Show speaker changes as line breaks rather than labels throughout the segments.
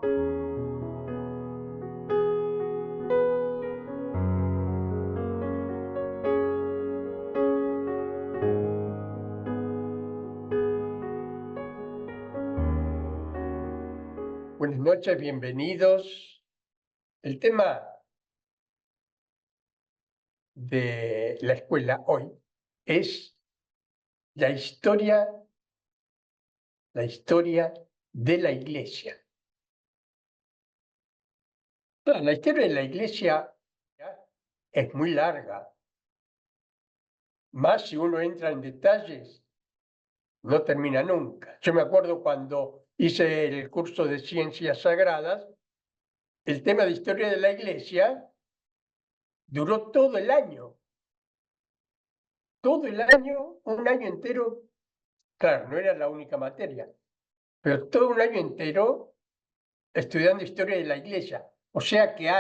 Buenas noches, bienvenidos. El tema de la escuela hoy es la historia de la Iglesia. Claro, la historia de la Iglesia es muy larga, más si uno entra en detalles, no termina nunca. Yo me acuerdo cuando hice el curso de Ciencias Sagradas, el tema de historia de la Iglesia duró todo el año, un año entero. Claro, no era la única materia, pero todo un año entero estudiando historia de la Iglesia. O sea que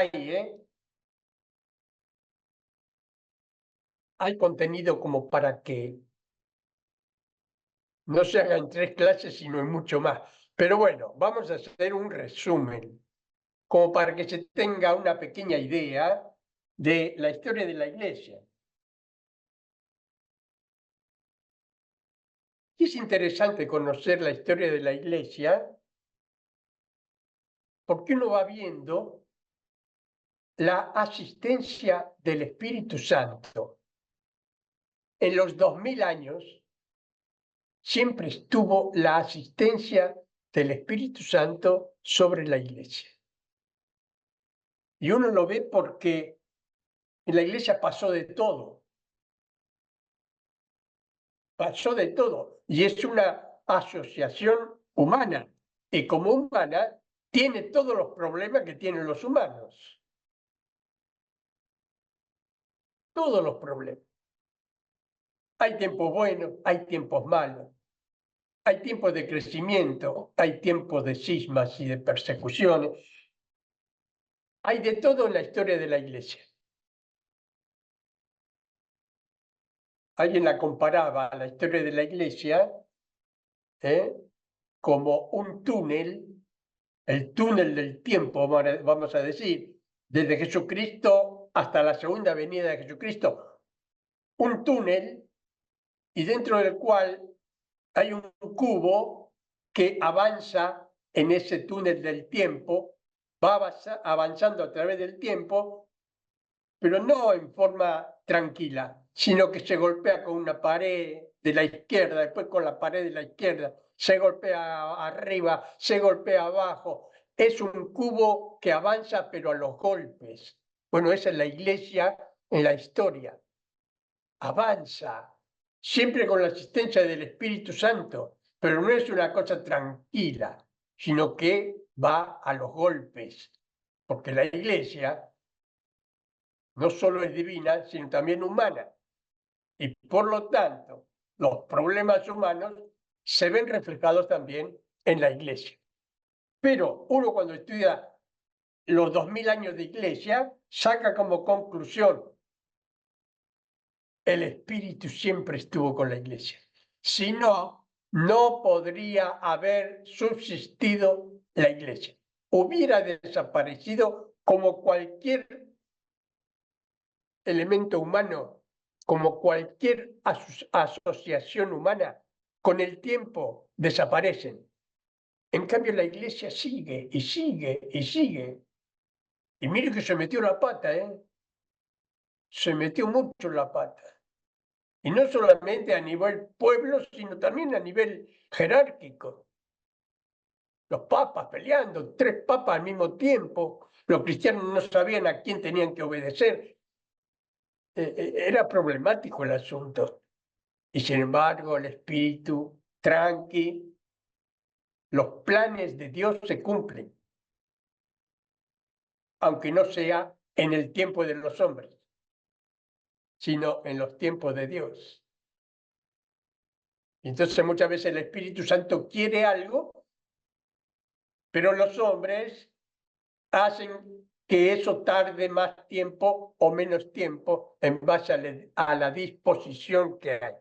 hay contenido como para que no se hagan 3 clases, sino en mucho más. Pero bueno, vamos a hacer un resumen, como para que se tenga una pequeña idea de la historia de la Iglesia. Y es interesante conocer la historia de la Iglesia porque uno va viendo la asistencia del Espíritu Santo. En los 2000 años siempre estuvo la asistencia del Espíritu Santo sobre la Iglesia. Y uno lo ve porque en la Iglesia pasó de todo. Pasó de todo. Y es una asociación humana. Y como humana, tiene todos los problemas que tienen los humanos. Todos los problemas. Hay tiempos buenos, hay tiempos malos. Hay tiempos de crecimiento, hay tiempos de cismas y de persecuciones. Hay de todo en la historia de la Iglesia. Alguien la comparaba a la historia de la Iglesia como un túnel, el túnel del tiempo, vamos a decir, desde Jesucristo hasta la segunda venida de Jesucristo, un túnel y dentro del cual hay un cubo que avanza en ese túnel del tiempo, va avanzando a través del tiempo, pero no en forma tranquila, sino que se golpea con una pared de la izquierda, después con la pared de la izquierda, se golpea arriba, se golpea abajo. Es un cubo que avanza, pero a los golpes. Bueno, esa es la Iglesia en la historia. Avanza, siempre con la asistencia del Espíritu Santo, pero no es una cosa tranquila, sino que va a los golpes, porque la Iglesia no solo es divina, sino también humana. Y por lo tanto, los problemas humanos se ven reflejados también en la Iglesia. Pero uno cuando estudia los 2000 años de Iglesia, saca como conclusión, el Espíritu siempre estuvo con la Iglesia. Si no, no podría haber subsistido la Iglesia. Hubiera desaparecido como cualquier elemento humano, como cualquier asociación humana, con el tiempo desaparecen. En cambio, la Iglesia sigue y sigue y sigue. Y mire que se metió la pata, se metió mucho la pata. Y no solamente a nivel pueblo, sino también a nivel jerárquico. Los papas peleando, 3 papas al mismo tiempo. Los cristianos no sabían a quién tenían que obedecer. Era problemático el asunto. Y sin embargo, el espíritu, tranqui, los planes de Dios se cumplen, aunque no sea en el tiempo de los hombres, sino en los tiempos de Dios. Entonces muchas veces el Espíritu Santo quiere algo, pero los hombres hacen que eso tarde más tiempo o menos tiempo en base a la disposición que hay.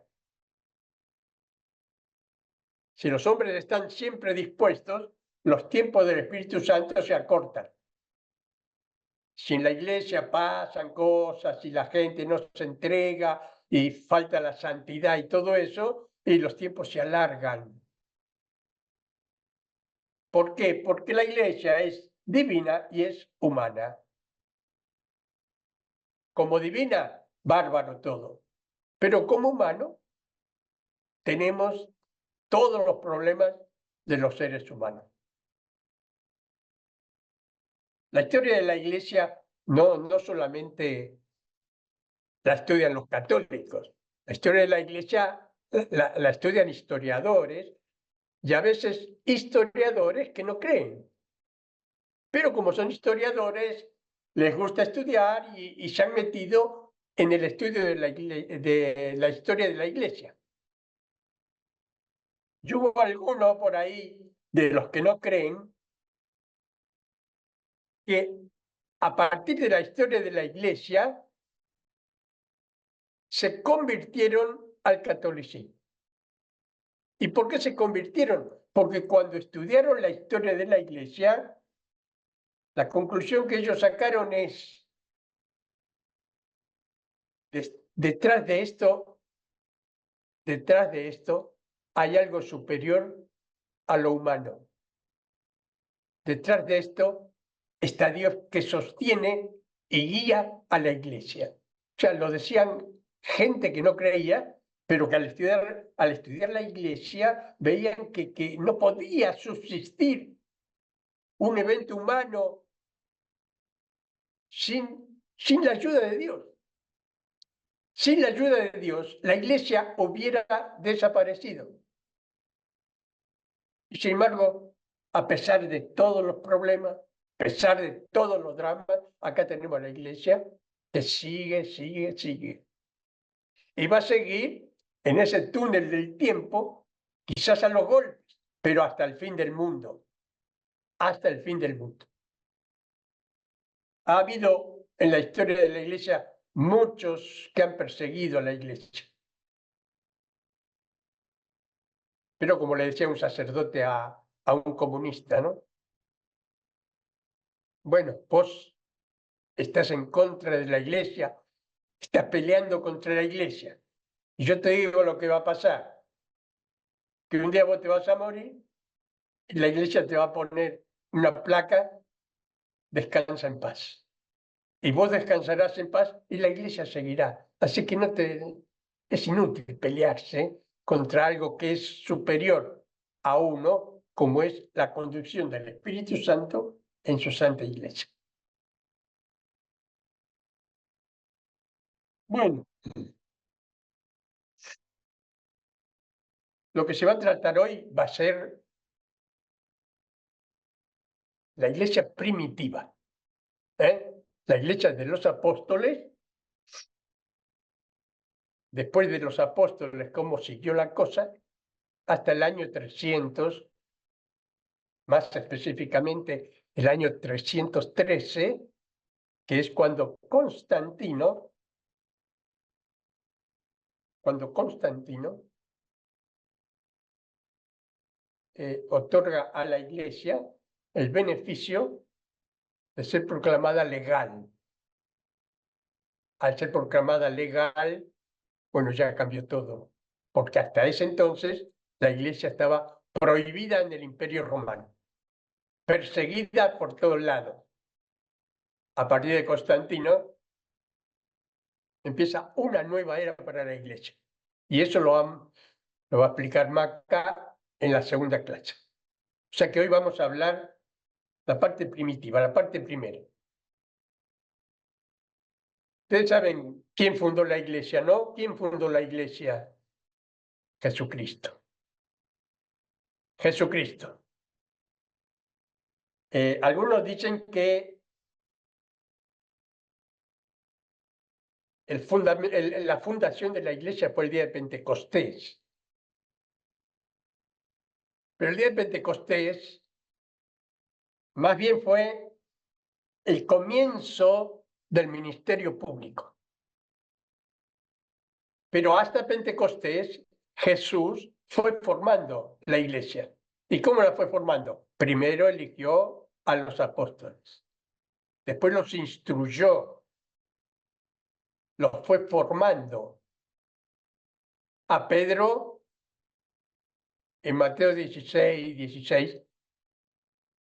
Si los hombres están siempre dispuestos, los tiempos del Espíritu Santo se acortan. Si en la iglesia pasan cosas y la gente no se entrega y falta la santidad y todo eso, y los tiempos se alargan. ¿Por qué? Porque la iglesia es divina y es humana. Como divina, bárbaro todo. Pero como humano, tenemos todos los problemas de los seres humanos. La historia de la iglesia no solamente la estudian los católicos, la historia de la iglesia la estudian historiadores y a veces historiadores que no creen. Pero como son historiadores, les gusta estudiar y se han metido en el estudio de la historia de la iglesia. Y hubo alguno por ahí de los que no creen que a partir de la historia de la iglesia se convirtieron al catolicismo. ¿Y por qué se convirtieron? Porque cuando estudiaron la historia de la iglesia, la conclusión que ellos sacaron es, detrás de esto hay algo superior a lo humano. Detrás de esto está Dios que sostiene y guía a la iglesia. O sea, lo decían gente que no creía, pero que al estudiar la iglesia veían que no podía subsistir un evento humano sin la ayuda de Dios. Sin la ayuda de Dios, la iglesia hubiera desaparecido. Y sin embargo, a pesar de todos los problemas, a pesar de todos los dramas, acá tenemos la iglesia que sigue. Y va a seguir en ese túnel del tiempo, quizás a los golpes, pero hasta el fin del mundo. Hasta el fin del mundo. Ha habido en la historia de la iglesia muchos que han perseguido a la iglesia. Pero como le decía un sacerdote a un comunista, ¿no? Bueno, vos estás en contra de la iglesia, estás peleando contra la iglesia. Y yo te digo lo que va a pasar, que un día vos te vas a morir y la iglesia te va a poner una placa, descansa en paz. Y vos descansarás en paz y la iglesia seguirá. Así que es inútil pelearse contra algo que es superior a uno, como es la conducción del Espíritu Santo en su santa iglesia. Bueno, lo que se va a tratar hoy va a ser la iglesia primitiva, la iglesia de los apóstoles, después de los apóstoles, cómo siguió la cosa, hasta el año 300, más específicamente el año 313, que es cuando Constantino otorga a la iglesia el beneficio de ser proclamada legal. Al ser proclamada legal, bueno, ya cambió todo, porque hasta ese entonces la iglesia estaba prohibida en el Imperio Romano, perseguida por todos lados. A partir de Constantino empieza una nueva era para la iglesia. Y eso lo va a explicar Maca en la segunda clase. O sea que hoy vamos a hablar la parte primitiva, la parte primera. Ustedes saben quién fundó la iglesia, ¿no? ¿Quién fundó la iglesia? Jesucristo. Jesucristo. Algunos dicen que la fundación de la iglesia fue el día de Pentecostés. Pero el día de Pentecostés más bien fue el comienzo del ministerio público. Pero hasta Pentecostés Jesús fue formando la iglesia. ¿Y cómo la fue formando? Primero eligió a los apóstoles, después los instruyó, los fue formando. A Pedro, en Mateo 16,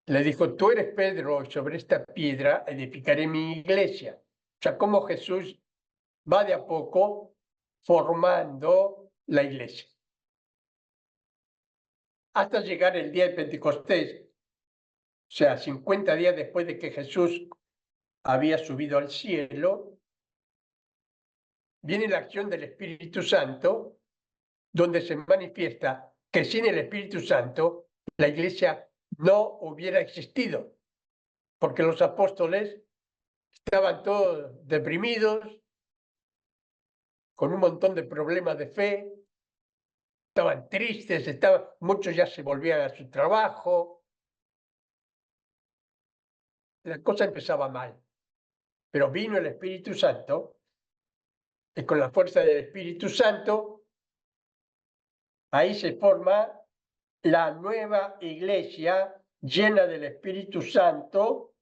le dijo, tú eres Pedro, y sobre esta piedra edificaré mi iglesia. O sea, cómo Jesús va de a poco formando la iglesia. Hasta llegar el día de Pentecostés, o sea, 50 días después de que Jesús había subido al cielo, viene la acción del Espíritu Santo, donde se manifiesta que sin el Espíritu Santo la iglesia no hubiera existido, porque los apóstoles estaban todos deprimidos, con un montón de problemas de fe, estaban tristes, muchos ya se volvían a su trabajo, la cosa empezaba mal. Pero vino el Espíritu Santo y con la fuerza del Espíritu Santo, ahí se forma la nueva iglesia llena del Espíritu Santo.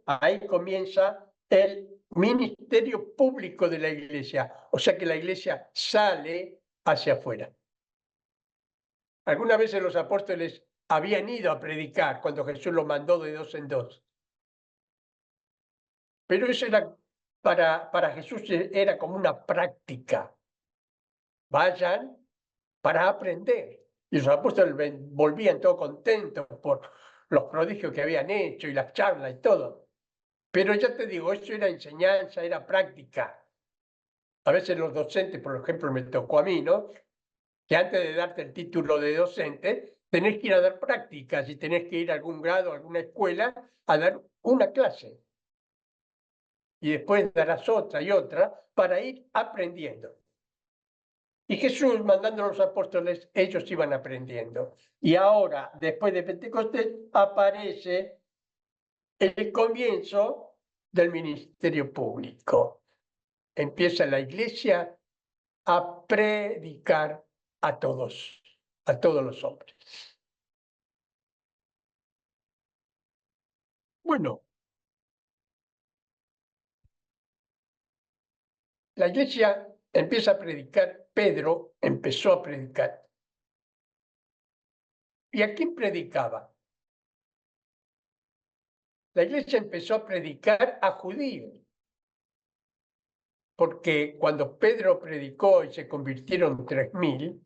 Ahí comienza el ministerio público de la iglesia, o sea que la iglesia sale hacia afuera. Algunas veces los apóstoles habían ido a predicar cuando Jesús los mandó de dos en dos. Pero eso era para Jesús era como una práctica. Vayan para aprender. Y los apóstoles volvían todos contentos por los prodigios que habían hecho y las charlas y todo. Pero ya te digo, eso era enseñanza, era práctica. A veces los docentes, por ejemplo, me tocó a mí, ¿no? Que antes de darte el título de docente, tenés que ir a dar prácticas y tenés que ir a algún grado, a alguna escuela, a dar una clase. Y después darás otra y otra para ir aprendiendo. Y Jesús, mandando a los apóstoles, ellos iban aprendiendo. Y ahora, después de Pentecostés, aparece el comienzo del ministerio público. Empieza la iglesia a predicar a todos los hombres. Bueno, la iglesia empieza a predicar, Pedro empezó a predicar. ¿Y a quién predicaba? La iglesia empezó a predicar a judíos, porque cuando Pedro predicó y se convirtieron 3000,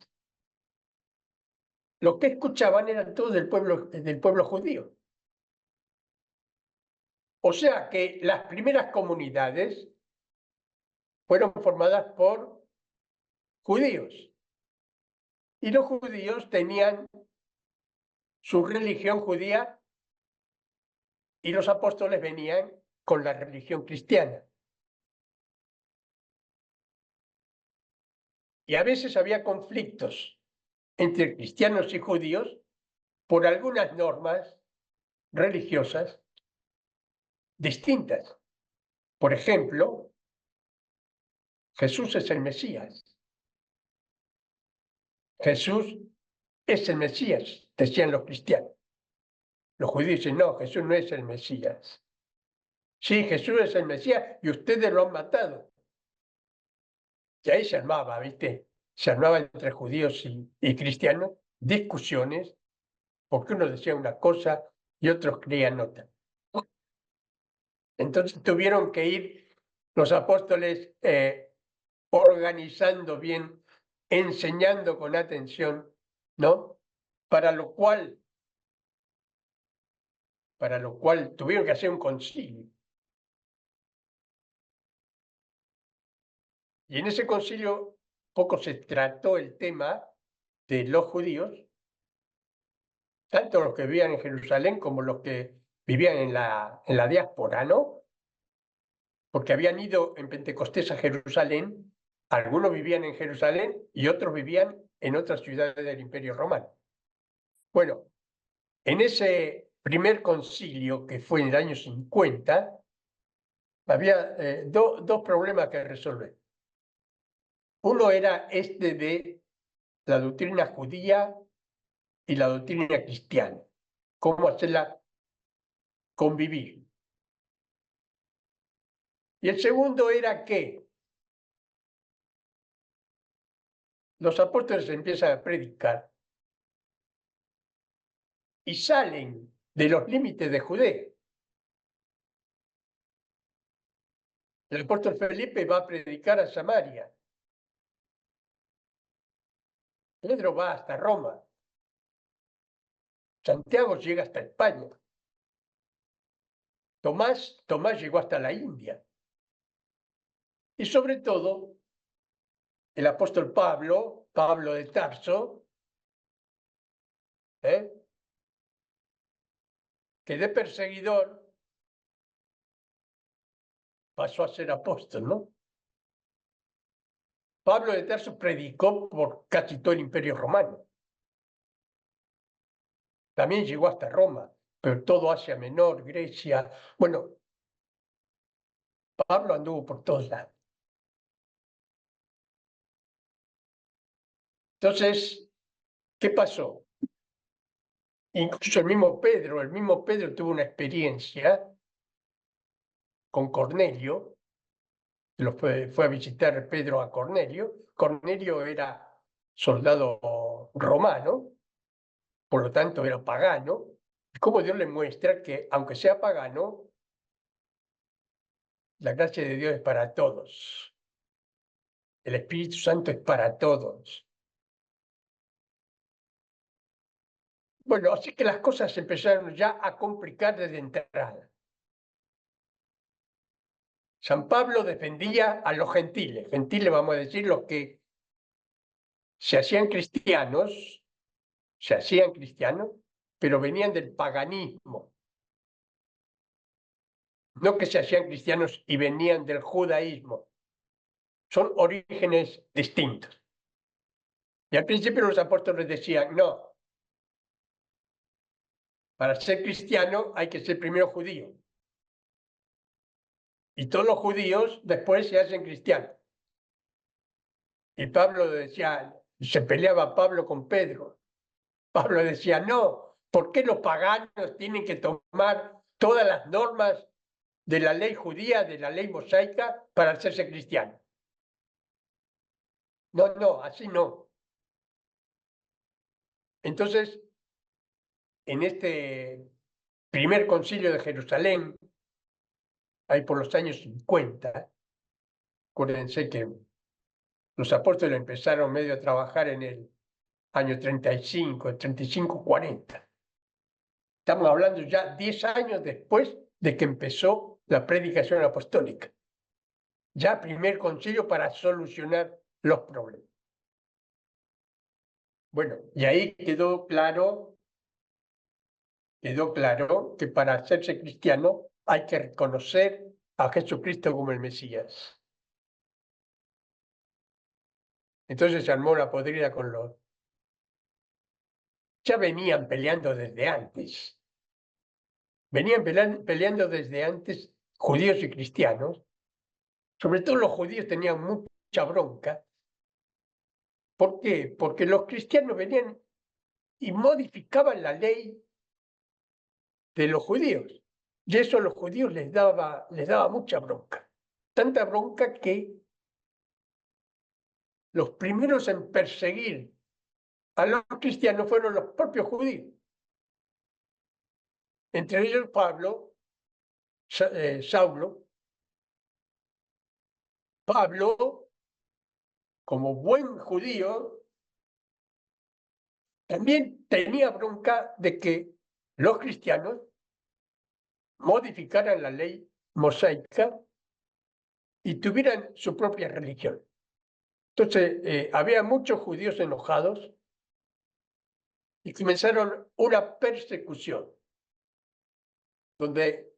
los que escuchaban eran todos del pueblo judío. O sea que las primeras comunidades fueron formadas por judíos. Y los judíos tenían su religión judía y los apóstoles venían con la religión cristiana. Y a veces había conflictos entre cristianos y judíos por algunas normas religiosas distintas. Por ejemplo, Jesús es el Mesías. Jesús es el Mesías, decían los cristianos. Los judíos dicen, no, Jesús no es el Mesías. Sí, Jesús es el Mesías y ustedes lo han matado. Y ahí se armaba, ¿viste? Se armaba entre judíos y cristianos discusiones, porque uno decía una cosa y otros creían otra. Entonces tuvieron que ir los apóstoles organizando bien, enseñando con atención, ¿no? Para lo cual tuvieron que hacer un concilio. Y en ese concilio poco se trató el tema de los judíos, tanto los que vivían en Jerusalén como los que vivían en la diáspora, ¿no? Porque habían ido en Pentecostés a Jerusalén, algunos vivían en Jerusalén y otros vivían en otras ciudades del Imperio Romano. Bueno, en ese primer concilio, que fue en el año 50, había dos problemas que resolver. Uno era este de la doctrina judía y la doctrina cristiana, cómo hacerla convivir. Y el segundo era que los apóstoles empiezan a predicar y salen de los límites de Judea. El apóstol Felipe va a predicar a Samaria. Pedro va hasta Roma. Santiago llega hasta España. Tomás llegó hasta la India. Y sobre todo, el apóstol Pablo de Tarso, que de perseguidor pasó a ser apóstol, ¿no? Pablo de Tarso predicó por casi todo el Imperio Romano. También llegó hasta Roma, pero todo Asia Menor, Grecia. Bueno, Pablo anduvo por todos lados. Entonces, ¿qué pasó? Incluso el mismo Pedro tuvo una experiencia con Cornelio, fue a visitar Pedro a Cornelio. Cornelio era soldado romano, por lo tanto era pagano. Y cómo Dios le muestra que, aunque sea pagano, la gracia de Dios es para todos. El Espíritu Santo es para todos. Bueno, así que las cosas empezaron ya a complicar desde entrada. San Pablo defendía a los gentiles, vamos a decir, los que se hacían cristianos, pero venían del paganismo. No que se hacían cristianos y venían del judaísmo. Son orígenes distintos. Y al principio los apóstoles decían, no, para ser cristiano hay que ser primero judío. Y todos los judíos después se hacen cristianos. Y Pablo decía, se peleaba Pablo con Pedro. Pablo decía, no, ¿por qué los paganos tienen que tomar todas las normas de la ley judía, de la ley mosaica, para hacerse cristianos? No, así no. Entonces, en este primer concilio de Jerusalén, ahí por los años 50, acuérdense que los apóstoles empezaron medio a trabajar en el año 35, 40. Estamos hablando ya 10 años después de que empezó la predicación apostólica. Ya primer concilio para solucionar los problemas. Bueno, y ahí quedó claro que para hacerse cristiano hay que reconocer a Jesucristo como el Mesías. Entonces se armó la podrida con los... Ya venían peleando desde antes. Venían peleando desde antes judíos y cristianos. Sobre todo los judíos tenían mucha bronca. ¿Por qué? Porque los cristianos venían y modificaban la ley de los judíos. Y eso a los judíos les daba mucha bronca. Tanta bronca que los primeros en perseguir a los cristianos fueron los propios judíos. Entre ellos Saulo. Pablo, como buen judío, también tenía bronca de que los cristianos modificaran la ley mosaica y tuvieran su propia religión. Entonces, había muchos judíos enojados y comenzaron una persecución donde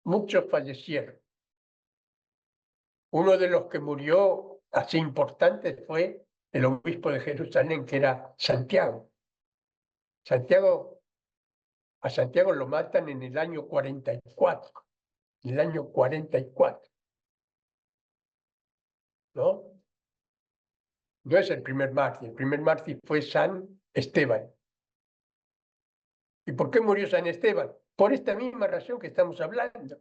muchos fallecieron. Uno de los que murió así importante fue el obispo de Jerusalén, que era Santiago. A Santiago lo matan en el año 44. En el año 44. ¿No? No es el primer mártir fue San Esteban. ¿Y por qué murió San Esteban? Por esta misma razón que estamos hablando.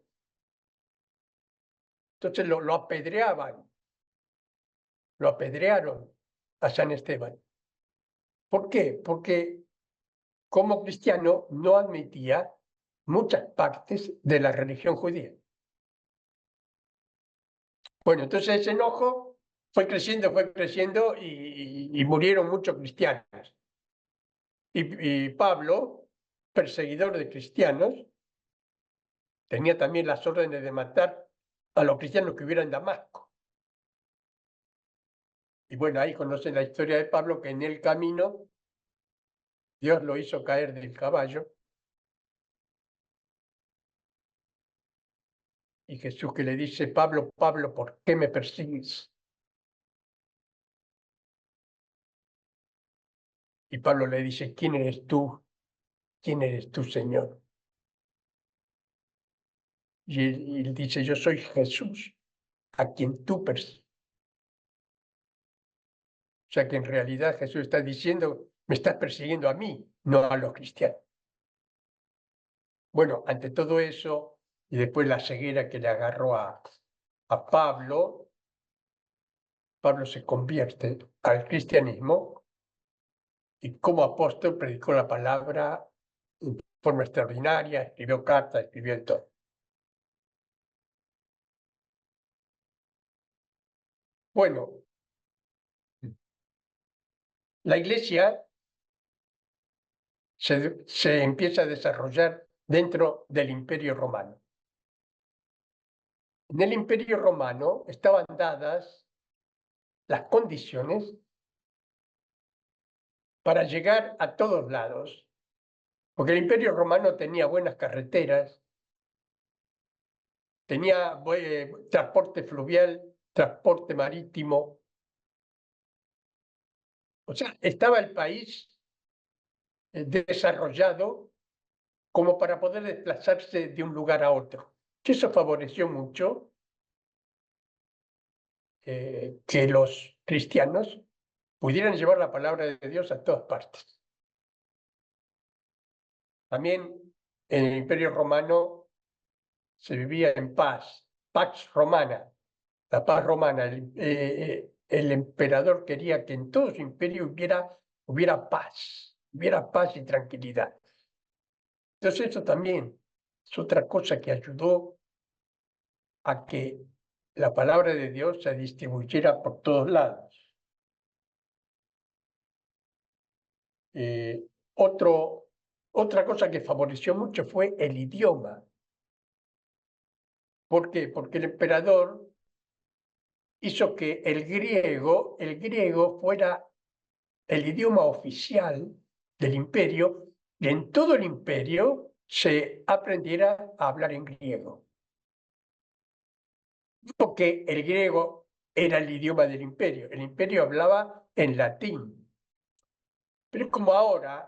Entonces lo apedrearon a San Esteban. ¿Por qué? Porque como cristiano no admitía muchas partes de la religión judía. Bueno, entonces ese enojo fue creciendo y murieron muchos cristianos. Y Pablo, perseguidor de cristianos, tenía también las órdenes de matar a los cristianos que hubiera en Damasco. Y bueno, ahí conocen la historia de Pablo, que en el camino Dios lo hizo caer del caballo. Y Jesús que le dice, Pablo, Pablo, ¿por qué me persigues? Y Pablo le dice, ¿quién eres tú? ¿Quién eres tú, Señor? Y él dice, yo soy Jesús, a quien tú persigues. O sea que en realidad Jesús está diciendo, me estás persiguiendo a mí, no a los cristianos. Bueno, ante todo eso, y después la ceguera que le agarró a Pablo, Pablo se convierte al cristianismo y como apóstol predicó la palabra en forma extraordinaria, escribió cartas, escribió todo. Bueno, la iglesia se empieza a desarrollar dentro del Imperio Romano. En el Imperio Romano estaban dadas las condiciones para llegar a todos lados, porque el Imperio Romano tenía buenas carreteras, tenía transporte fluvial, transporte marítimo, o sea, estaba el país desarrollado como para poder desplazarse de un lugar a otro. Y eso favoreció mucho que los cristianos pudieran llevar la palabra de Dios a todas partes. También en el Imperio Romano se vivía en paz, pax romana, la paz romana. El emperador quería que en todo su imperio hubiera paz y tranquilidad. Entonces eso también es otra cosa que ayudó a que la palabra de Dios se distribuyera por todos lados. Eh, otra cosa que favoreció mucho fue el idioma. ¿Por qué? Porque el emperador hizo que el griego fuera el idioma oficial del imperio y en todo el imperio se aprendiera a hablar en griego. Porque el griego era el idioma del imperio. El imperio hablaba en latín. Pero es como ahora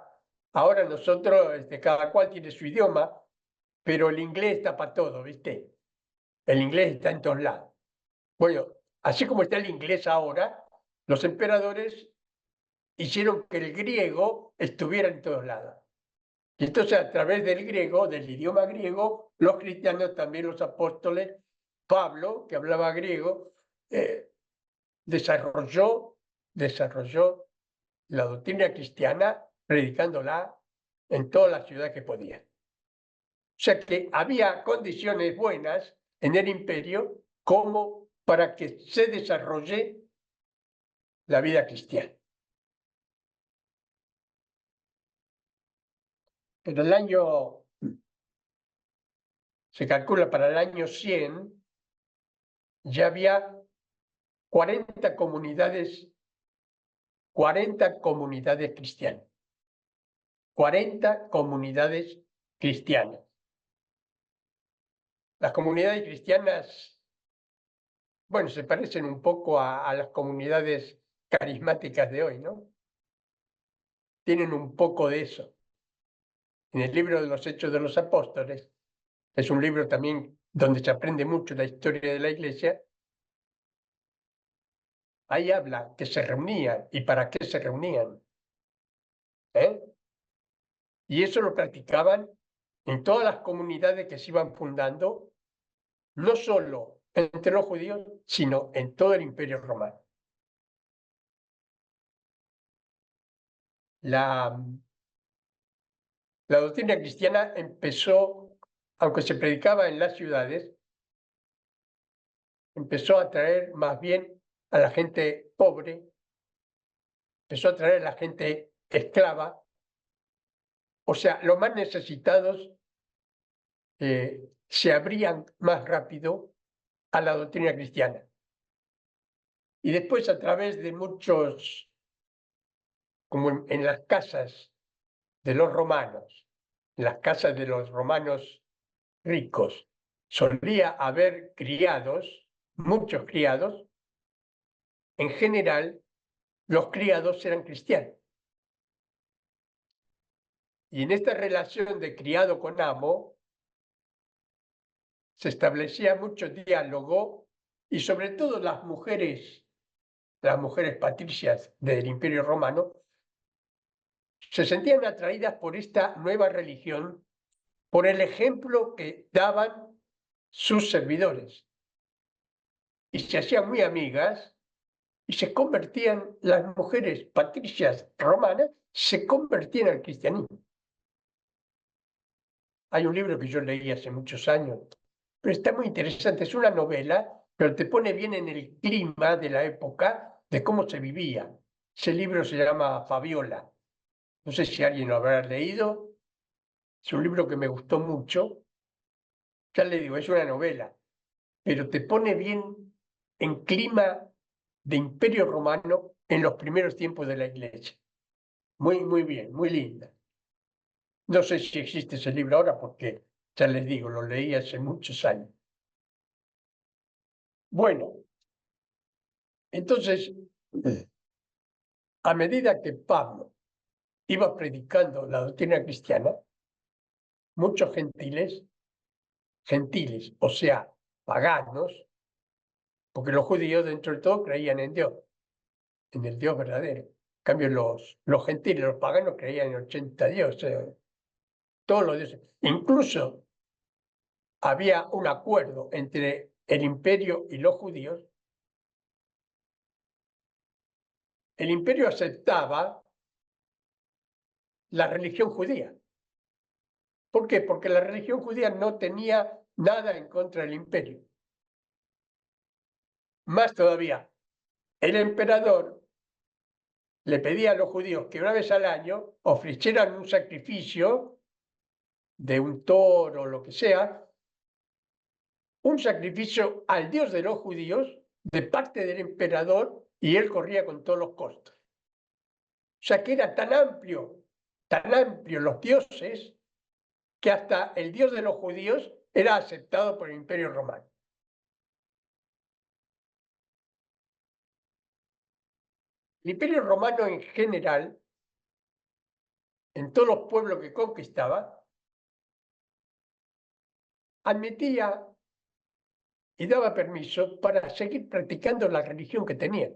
nosotros, cada cual tiene su idioma, pero el inglés está para todo, ¿viste? El inglés está en todos lados. Bueno, así como está el inglés ahora, los emperadores hicieron que el griego estuviera en todos lados. Y entonces a través del griego, del idioma griego, los cristianos, también los apóstoles, Pablo, que hablaba griego, desarrolló la doctrina cristiana predicándola en toda la ciudad que podía. O sea que había condiciones buenas en el imperio como para que se desarrolle la vida cristiana. Pero se calcula para el año 100, ya había 40 comunidades cristianas. 40 comunidades cristianas. Las comunidades cristianas, bueno, se parecen un poco a las comunidades carismáticas de hoy, ¿no? Tienen un poco de eso. En el libro de los Hechos de los Apóstoles, es un libro también donde se aprende mucho la historia de la iglesia, ahí habla que se reunían y para qué se reunían. ¿Eh? Y eso lo practicaban en todas las comunidades que se iban fundando, no solo entre los judíos, sino en todo el Imperio Romano. La doctrina cristiana empezó, aunque se predicaba en las ciudades, empezó a atraer más bien a la gente pobre, empezó a atraer a la gente esclava, o sea, los más necesitados se abrían más rápido a la doctrina cristiana. Y después a través de muchos, como en las casas de los romanos, en las casas de los romanos ricos, solía haber criados, muchos criados. En general, los criados eran cristianos. Y en esta relación de criado con amo, se establecía mucho diálogo y sobre todo las mujeres patricias del Imperio Romano, se sentían atraídas por esta nueva religión, por el ejemplo que daban sus servidores. Y se hacían muy amigas y se convertían, las mujeres patricias romanas, se convertían al cristianismo. Hay un libro que yo leí hace muchos años, pero está muy interesante, es una novela, pero te pone bien en el clima de la época, de cómo se vivía. Ese libro se llama Fabiola. No sé si alguien lo habrá leído. Es un libro que me gustó mucho. Ya le digo, es una novela, pero te pone bien en clima de Imperio Romano en los primeros tiempos de la Iglesia. Muy, muy bien, muy linda. No sé si existe ese libro ahora porque, ya les digo, lo leí hace muchos años. Bueno, entonces, a medida que Pablo iba predicando la doctrina cristiana, muchos gentiles, o sea, paganos, porque los judíos dentro de todo creían en Dios, en el Dios verdadero. En cambio, los gentiles, los paganos creían en 80 dioses, todos los dioses. Incluso había un acuerdo entre el imperio y los judíos. El imperio aceptaba la religión judía. ¿Por qué? Porque la religión judía no tenía nada en contra del imperio. Más todavía, el emperador le pedía a los judíos que una vez al año ofrecieran un sacrificio de un toro o lo que sea, un sacrificio al Dios de los judíos de parte del emperador, y él corría con todos los costos. O sea que era tan amplio los dioses, que hasta el Dios de los judíos era aceptado por el Imperio Romano. El Imperio Romano en general, en todos los pueblos que conquistaba, admitía y daba permiso para seguir practicando la religión que tenían.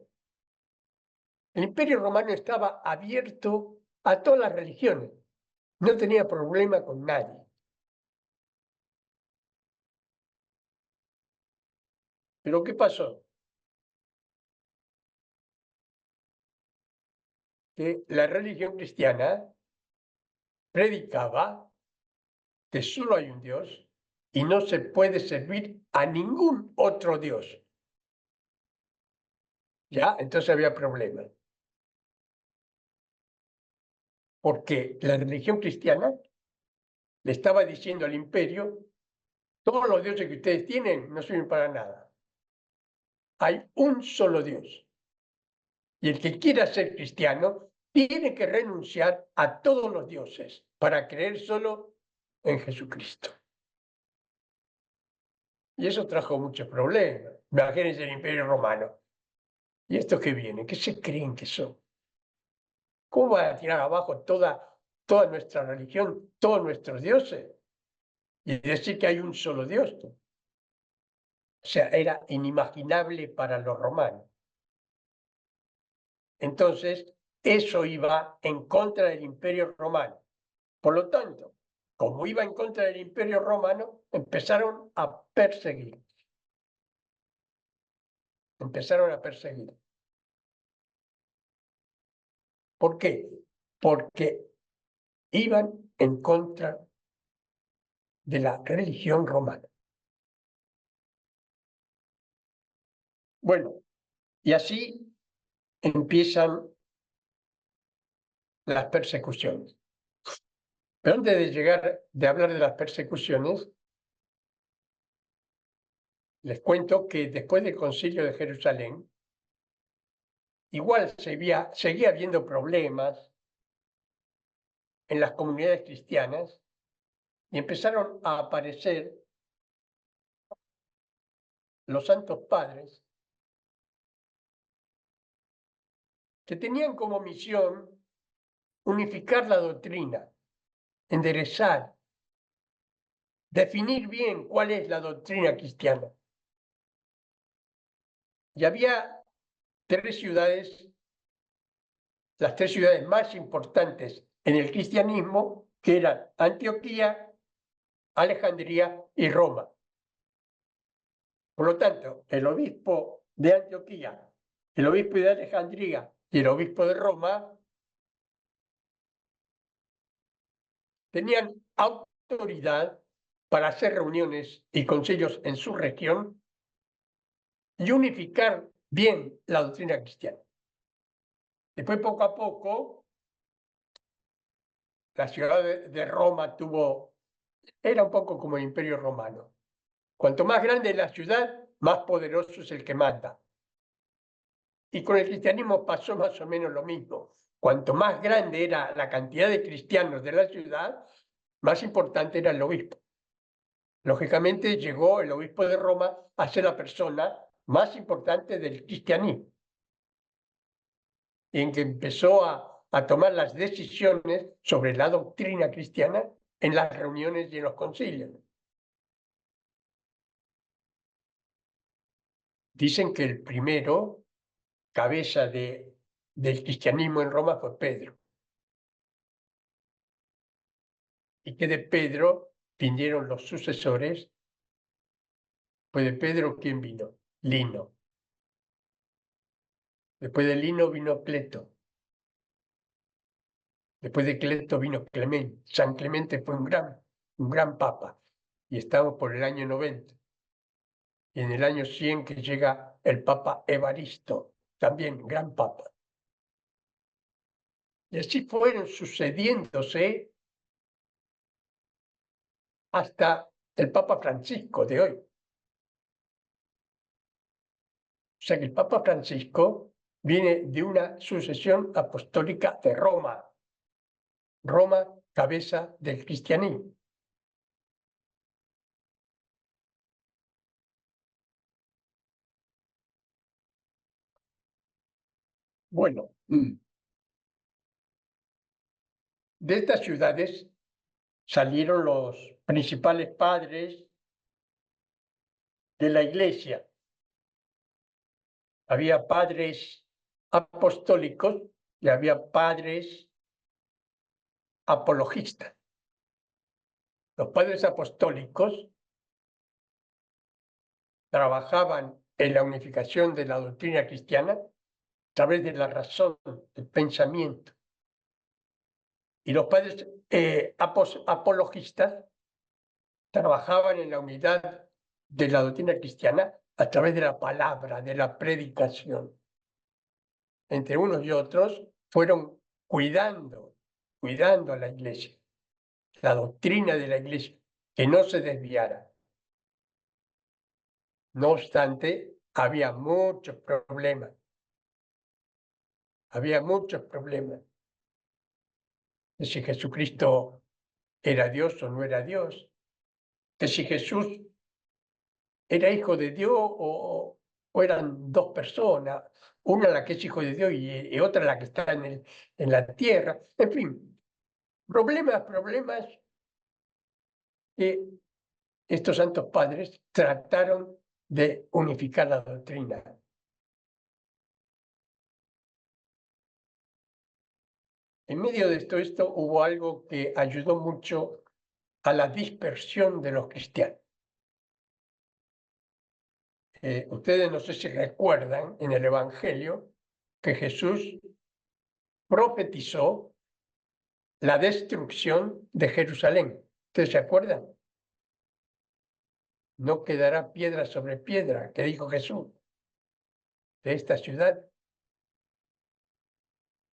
El Imperio Romano estaba abierto a todas las religiones, no tenía problema con nadie. ¿Pero qué pasó? Que la religión cristiana predicaba que solo hay un Dios y no se puede servir a ningún otro Dios. ¿Ya? Entonces había problema. Porque la religión cristiana le estaba diciendo al imperio: todos los dioses que ustedes tienen no sirven para nada. Hay un solo Dios. Y el que quiera ser cristiano tiene que renunciar a todos los dioses para creer solo en Jesucristo. Y eso trajo muchos problemas. Imagínense el Imperio Romano. ¿Y estos que vienen? ¿Qué se creen que son? ¿Cómo van a tirar abajo toda nuestra religión, todos nuestros dioses? Y decir que hay un solo Dios. O sea, era inimaginable para los romanos. Entonces, eso iba en contra del Imperio Romano. Por lo tanto, como iba en contra del Imperio Romano, empezaron a perseguir. Empezaron a perseguir. ¿Por qué? Porque iban en contra de la religión romana. Bueno, y así empiezan las persecuciones. Pero antes de hablar de las persecuciones, les cuento que después del Concilio de Jerusalén, igual seguía habiendo problemas en las comunidades cristianas y empezaron a aparecer los santos padres que tenían como misión unificar la doctrina, enderezar, definir bien cuál es la doctrina cristiana. Y había tres ciudades, las tres ciudades más importantes en el cristianismo, que eran Antioquía, Alejandría y Roma. Por lo tanto, el obispo de Antioquía, el obispo de Alejandría y el obispo de Roma tenían autoridad para hacer reuniones y concilios en su región y unificar bien la doctrina cristiana. Después, poco a poco, la ciudad de Roma era un poco como el Imperio Romano. Cuanto más grande es la ciudad, más poderoso es el que manda. Y con el cristianismo pasó más o menos lo mismo. Cuanto más grande era la cantidad de cristianos de la ciudad, más importante era el obispo. Lógicamente llegó el obispo de Roma a ser la persona más importante del cristianismo, en que empezó a tomar las decisiones sobre la doctrina cristiana en las reuniones y en los concilios. Dicen que el primero, cabeza del cristianismo en Roma, fue Pedro. Y que de Pedro vinieron los sucesores. Pues de Pedro, ¿quién vino? Lino. Después de Lino vino Cleto. Después de Cleto vino Clemente. San Clemente fue un gran papa. Y estamos por el año 90. Y en el año 100 que llega el papa Evaristo, también gran papa. Y así fueron sucediéndose hasta el Papa Francisco de hoy. O sea que el Papa Francisco viene de una sucesión apostólica de Roma. Roma, cabeza del cristianismo. Bueno, de estas ciudades salieron los principales padres de la iglesia. Había padres apostólicos y había padres apologistas. Los padres apostólicos trabajaban en la unificación de la doctrina cristiana a través de la razón, del pensamiento. Y los padres apologistas trabajaban en la unidad de la doctrina cristiana a través de la palabra, de la predicación. Entre unos y otros fueron cuidando a la iglesia, la doctrina de la iglesia, que no se desviara. No obstante, había muchos problemas. Había muchos problemas. De si Jesucristo era Dios o no era Dios. De si Jesús era hijo de Dios o eran dos personas. Una la que es hijo de Dios y otra la que está en la tierra. En fin, problemas que estos santos padres trataron de unificar la doctrina. En medio de todo esto hubo algo que ayudó mucho a la dispersión de los cristianos. Ustedes no sé si recuerdan en el Evangelio que Jesús profetizó la destrucción de Jerusalén. ¿Ustedes se acuerdan? No quedará piedra sobre piedra, que dijo Jesús, de esta ciudad.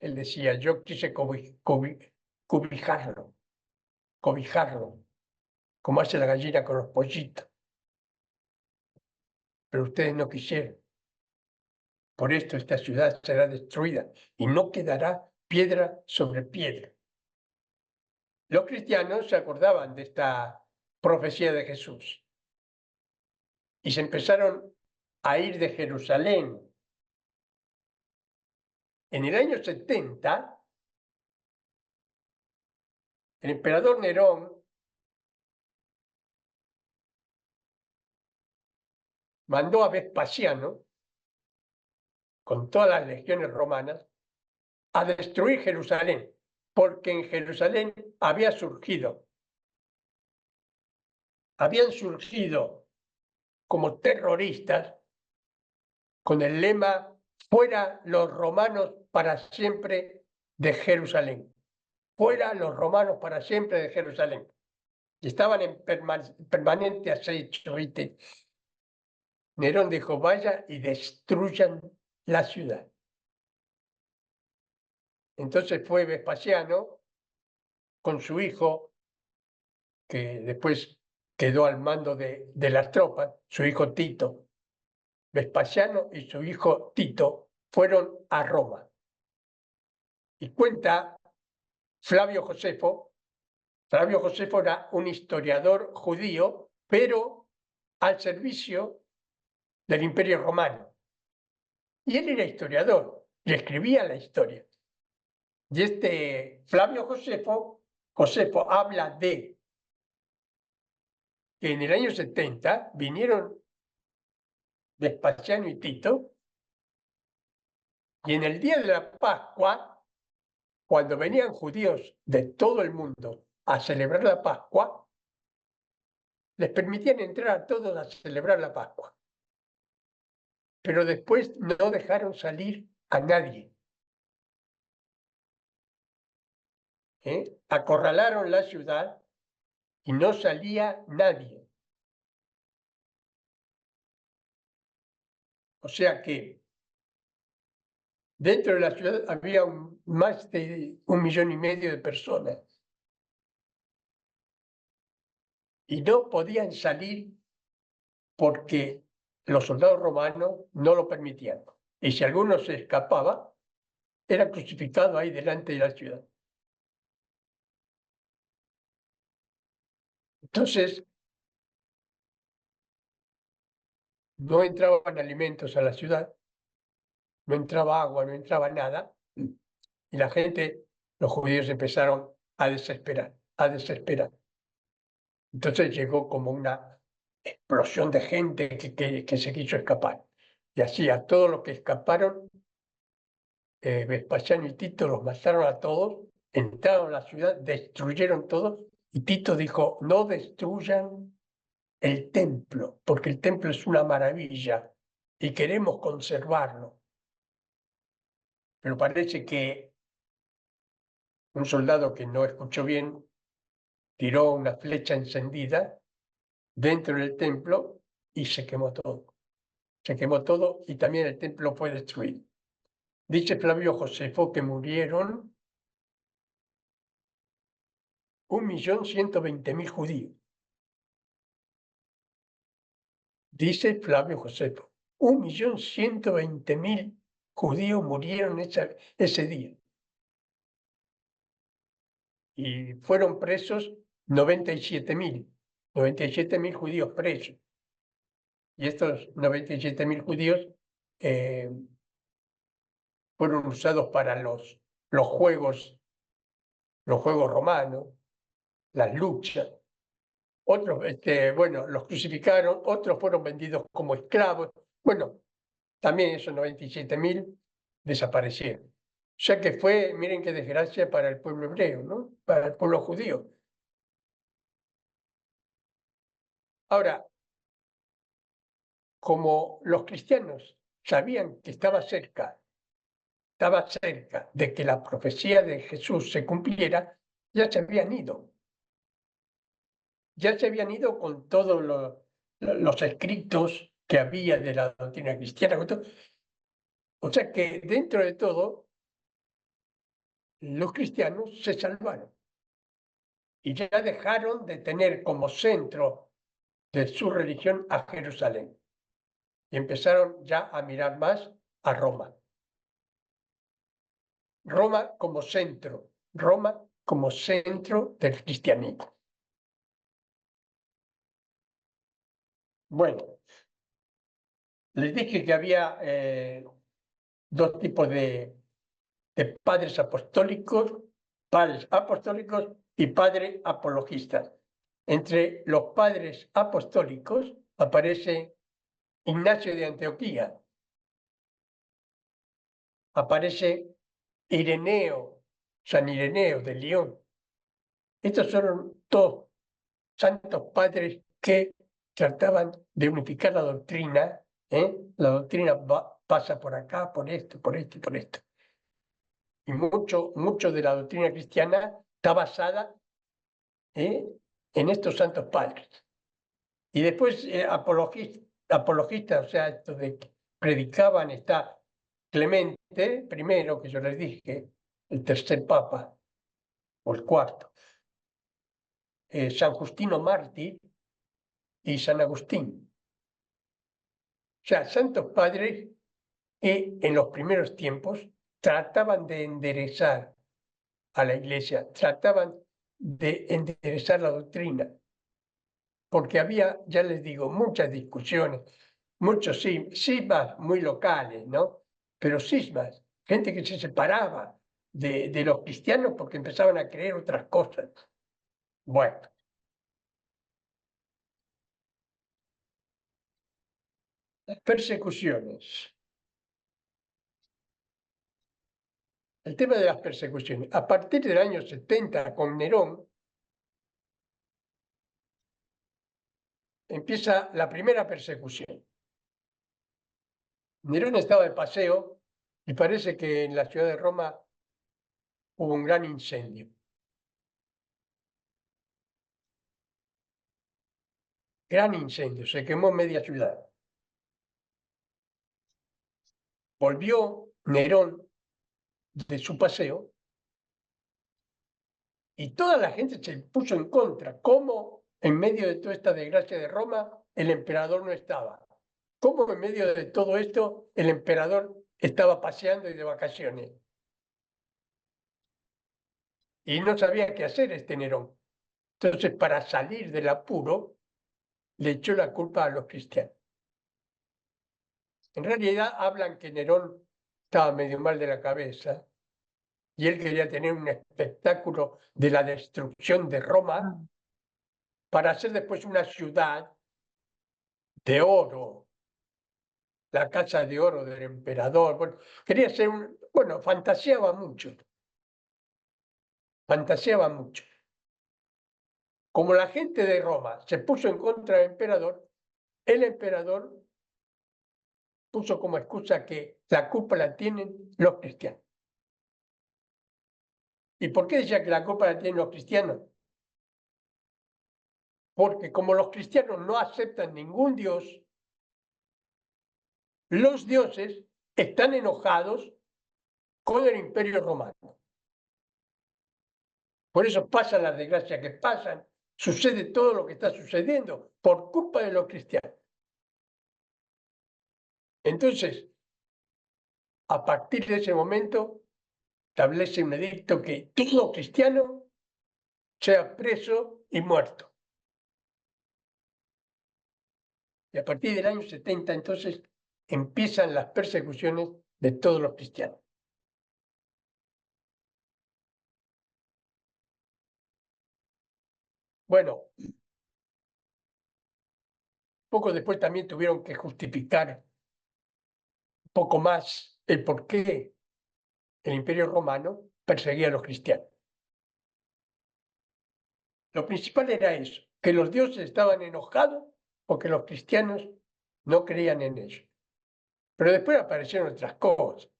Él decía, yo quise cobijarlo, como hace la gallina con los pollitos, pero ustedes no quisieron. Por esto esta ciudad será destruida y no quedará piedra sobre piedra. Los cristianos se acordaban de esta profecía de Jesús y se empezaron a ir de Jerusalén. En el año 70, el emperador Nerón mandó a Vespasiano, con todas las legiones romanas, a destruir Jerusalén, porque en Jerusalén habían surgido como terroristas con el lema fuera los romanos para siempre de Jerusalén, fuera los romanos para siempre de Jerusalén. Y estaban en permanente acecho, ¿viste? Nerón dijo, vaya y destruyan la ciudad. Entonces fue Vespasiano con su hijo, que después quedó al mando de las tropas, su hijo Tito. Vespasiano y su hijo Tito fueron a Roma. Y cuenta Flavio Josefo era un historiador judío, pero al servicio del Imperio Romano. Y él era historiador y escribía la historia. Y este Flavio Josefo habla de que en el año 70 vinieron Vespasiano y Tito, y en el día de la Pascua, cuando venían judíos de todo el mundo a celebrar la Pascua, les permitían entrar a todos a celebrar la Pascua. Pero después no dejaron salir a nadie. Acorralaron la ciudad y no salía nadie. O sea que dentro de la ciudad había más de 1,5 millones de personas. Y no podían salir porque los soldados romanos no lo permitían. Y si alguno se escapaba, era crucificado ahí delante de la ciudad. Entonces, no entraban alimentos a la ciudad, no entraba agua, no entraba nada, y la gente, los judíos empezaron a desesperar. Entonces llegó como una explosión de gente que se quiso escapar. Y así a todos los que escaparon, Vespasiano y Tito los mataron a todos, entraron a la ciudad, destruyeron todos, y Tito dijo, no destruyan el templo, porque el templo es una maravilla y queremos conservarlo. Pero parece que un soldado que no escuchó bien tiró una flecha encendida dentro del templo y se quemó todo. Se quemó todo y también el templo fue destruido. Dice Flavio Josefo que murieron 1.120.000 judíos. Dice Flavio Josefo, 1.120.000 judíos murieron ese día. Y fueron presos 97.000 judíos presos. Y estos 97.000 judíos fueron usados para los juegos romanos, las luchas. Otros, bueno, los crucificaron, otros fueron vendidos como esclavos. Bueno, también esos 97.000 desaparecieron. O sea que fue, miren qué desgracia para el pueblo hebreo, ¿no? Para el pueblo judío. Ahora, como los cristianos sabían que estaba cerca de que la profecía de Jesús se cumpliera, ya se habían ido. Ya se habían ido con todos los escritos que había de la doctrina cristiana. O sea que dentro de todo, los cristianos se salvaron y ya dejaron de tener como centro de su religión a Jerusalén y empezaron ya a mirar más a Roma. Roma como centro del cristianismo. Bueno, les dije que había dos tipos de padres apostólicos y padres apologistas. Entre los padres apostólicos aparece Ignacio de Antioquía, aparece San Ireneo de León. Estos son todos santos padres que trataban de unificar la doctrina. La doctrina pasa por acá, por esto, por esto y por esto. Y mucho de la doctrina cristiana está basada en estos santos padres. Y después apologistas, o sea, estos de que predicaban, está Clemente primero, que yo les dije, el tercer papa, o el cuarto, San Justino Mártir y San Agustín. O sea, santos padres que en los primeros tiempos trataban de enderezar a la iglesia, trataban de enderezar la doctrina, porque había, ya les digo, muchas discusiones, muchos cismas muy locales, ¿no? Pero cismas, gente que se separaba de los cristianos porque empezaban a creer otras cosas. Bueno, las persecuciones. El tema de las persecuciones. A partir del año 70, con Nerón, empieza la primera persecución. Nerón estaba de paseo y parece que en la ciudad de Roma hubo un gran incendio. Gran incendio, se quemó media ciudad. Volvió Nerón de su paseo y toda la gente se puso en contra. ¿Cómo en medio de toda esta desgracia de Roma el emperador no estaba? ¿Cómo en medio de todo esto el emperador estaba paseando y de vacaciones? Y no sabía qué hacer este Nerón. Entonces, para salir del apuro, le echó la culpa a los cristianos. En realidad hablan que Nerón estaba medio mal de la cabeza y él quería tener un espectáculo de la destrucción de Roma para hacer después una ciudad de oro, la casa de oro del emperador. Bueno, quería ser bueno, fantaseaba mucho, fantaseaba mucho. Como la gente de Roma se puso en contra del emperador, el emperador puso como excusa que la culpa la tienen los cristianos. ¿Y por qué decía que la culpa la tienen los cristianos? Porque como los cristianos no aceptan ningún dios, los dioses están enojados con el imperio romano. Por eso pasan las desgracias que pasan, sucede todo lo que está sucediendo por culpa de los cristianos. Entonces, a partir de ese momento, establece un edicto que todo cristiano sea preso y muerto. Y a partir del año 70, entonces, empiezan las persecuciones de todos los cristianos. Bueno, poco después también tuvieron que justificar un poco más el por qué el Imperio Romano perseguía a los cristianos. Lo principal era eso, que los dioses estaban enojados porque los cristianos no creían en ellos. Pero después aparecieron otras cosas.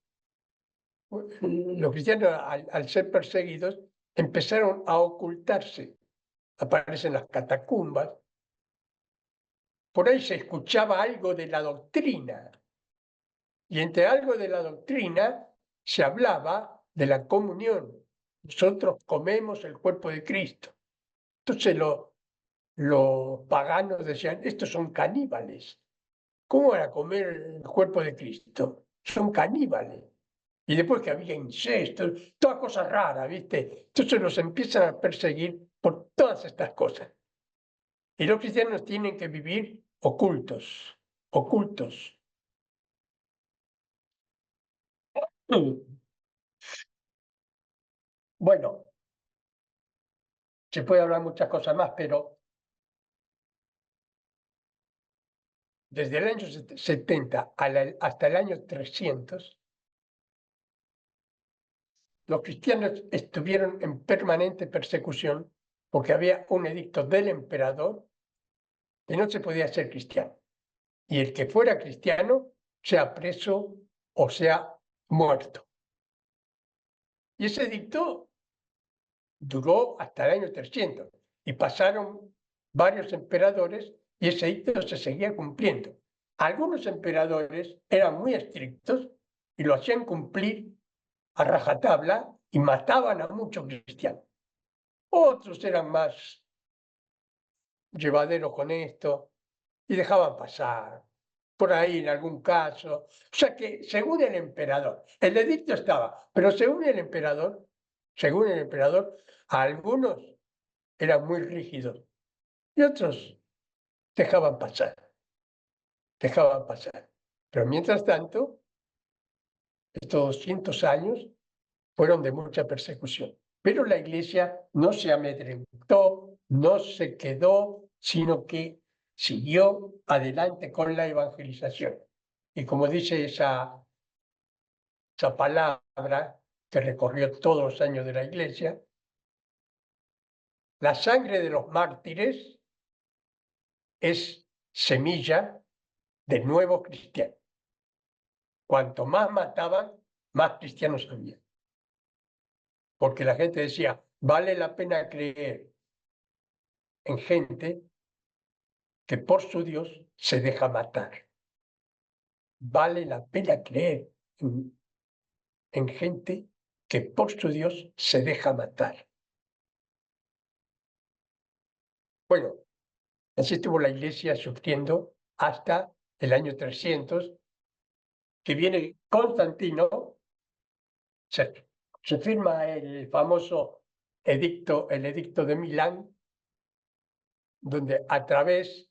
Los cristianos, al ser perseguidos, empezaron a ocultarse. Aparecen las catacumbas. Por ahí se escuchaba algo de la doctrina. Y entre algo de la doctrina se hablaba de la comunión. Nosotros comemos el cuerpo de Cristo. Entonces los paganos decían, estos son caníbales. ¿Cómo van a comer el cuerpo de Cristo? Son caníbales. Y después que había incesto, todas cosas raras, ¿viste? Entonces los empiezan a perseguir por todas estas cosas. Y los cristianos tienen que vivir ocultos, ocultos. Bueno, se puede hablar muchas cosas más, pero desde el año 70 hasta el año 300, los cristianos estuvieron en permanente persecución porque había un edicto del emperador que no se podía ser cristiano. Y el que fuera cristiano, sea preso o sea muerto. Y ese edicto duró hasta el año 300 y pasaron varios emperadores y ese edicto se seguía cumpliendo. Algunos emperadores eran muy estrictos y lo hacían cumplir a rajatabla y mataban a muchos cristianos. Otros eran más llevaderos con esto y dejaban pasar, por ahí en algún caso. O sea que según el emperador, el edicto estaba, pero según el emperador, algunos eran muy rígidos y otros dejaban pasar, dejaban pasar. Pero mientras tanto, estos 200 años fueron de mucha persecución. Pero la iglesia no se amedrentó, no se quedó, sino que siguió adelante con la evangelización. Y como dice esa palabra que recorrió todos los años de la iglesia, la sangre de los mártires es semilla de nuevos cristianos. Cuanto más mataban, más cristianos había. Porque la gente decía, vale la pena creer en gente que por su Dios se deja matar. Vale la pena creer en gente que por su Dios se deja matar. Bueno, así estuvo la iglesia sufriendo hasta el año 300, que viene Constantino, se firma el famoso el edicto de Milán, donde a través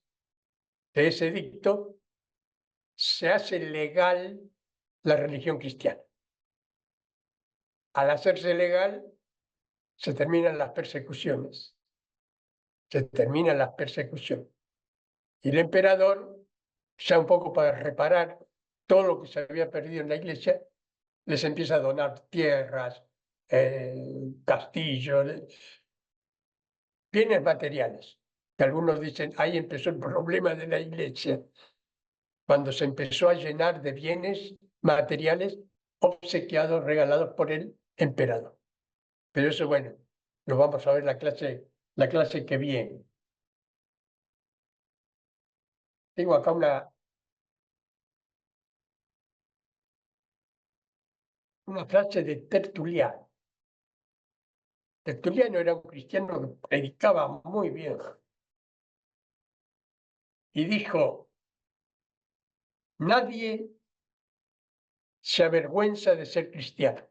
de ese edicto se hace legal la religión cristiana. Al hacerse legal, se terminan las persecuciones. Se terminan las persecuciones. Y el emperador, ya un poco para reparar todo lo que se había perdido en la iglesia, les empieza a donar tierras, castillos, bienes materiales. Que algunos dicen, ahí empezó el problema de la iglesia, cuando se empezó a llenar de bienes materiales obsequiados, regalados por el emperador. Pero eso, bueno, lo vamos a ver la clase que viene. Tengo acá una frase de Tertuliano. Tertuliano era un cristiano que predicaba muy bien y dijo, nadie se avergüenza de ser cristiano.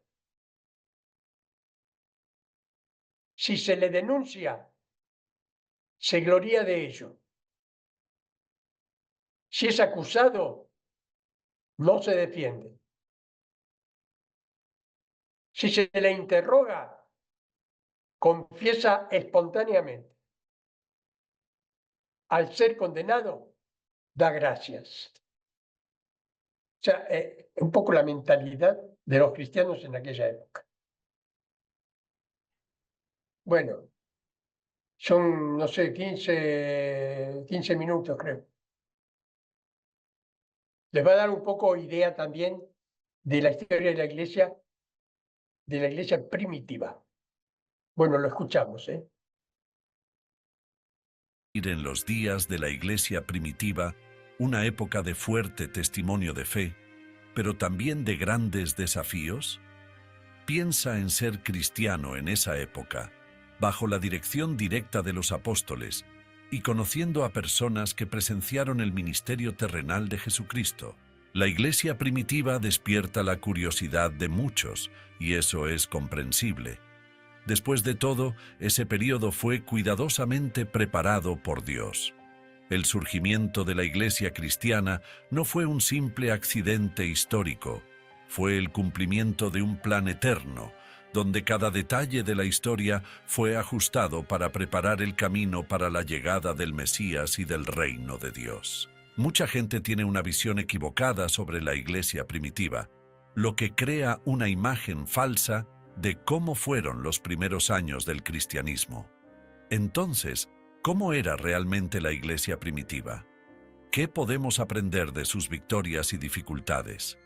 Si se le denuncia, se gloria de ello. Si es acusado, no se defiende. Si se le interroga, confiesa espontáneamente. Al ser condenado, da gracias. O sea, un poco la mentalidad de los cristianos en aquella época. Bueno, son, no sé, 15 minutos, creo. Les va a dar un poco idea también de la historia de la iglesia primitiva. Bueno, lo escuchamos, ¿eh?
En los días de la iglesia primitiva, una época de fuerte testimonio de fe, pero también de grandes desafíos. Piensa en ser cristiano en esa época, bajo la dirección directa de los apóstoles y conociendo a personas que presenciaron el ministerio terrenal de Jesucristo. La iglesia primitiva despierta la curiosidad de muchos, y eso es comprensible. Después de todo, ese período fue cuidadosamente preparado por Dios. El surgimiento de la iglesia cristiana no fue un simple accidente histórico, fue el cumplimiento de un plan eterno, donde cada detalle de la historia fue ajustado para preparar el camino para la llegada del Mesías y del reino de Dios. Mucha gente tiene una visión equivocada sobre la iglesia primitiva, lo que crea una imagen falsa de cómo fueron los primeros años del cristianismo. Entonces, ¿cómo era realmente la iglesia primitiva? ¿Qué podemos aprender de sus victorias y dificultades?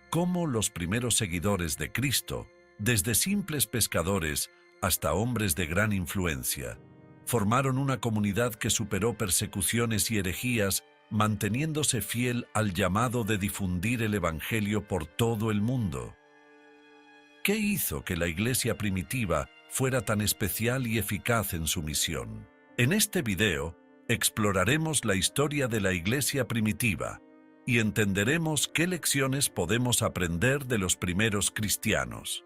¿Cómo los primeros seguidores de Cristo, desde simples pescadores hasta hombres de gran influencia, formaron una comunidad que superó persecuciones y herejías, manteniéndose fiel al llamado de difundir el Evangelio por todo el mundo? ¿Qué hizo que la iglesia primitiva fuera tan especial y eficaz en su misión? En este video, exploraremos la historia de la iglesia primitiva y entenderemos qué lecciones podemos aprender de los primeros cristianos.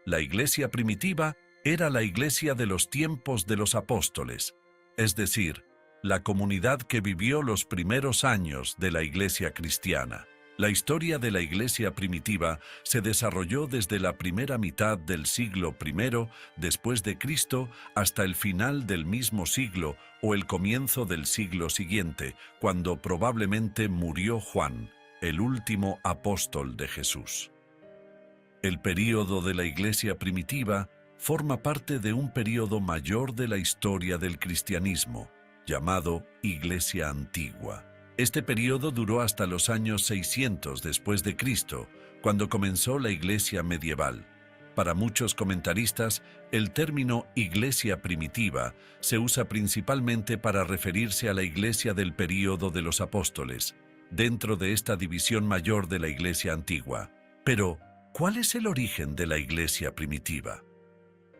La iglesia primitiva era la iglesia de los tiempos de los apóstoles, es decir, la comunidad que vivió los primeros años de la iglesia cristiana. La historia de la iglesia primitiva se desarrolló desde la primera mitad del siglo I después de Cristo hasta el final del mismo siglo o el comienzo del siglo siguiente, cuando probablemente murió Juan, el último apóstol de Jesús. El período de la iglesia primitiva forma parte de un período mayor de la historia del cristianismo, llamado Iglesia Antigua. Este período duró hasta los años 600 después de Cristo, cuando comenzó la Iglesia medieval. Para muchos comentaristas, el término Iglesia primitiva se usa principalmente para referirse a la Iglesia del período de los apóstoles, dentro de esta división mayor de la Iglesia antigua. Pero, ¿cuál es el origen de la Iglesia primitiva?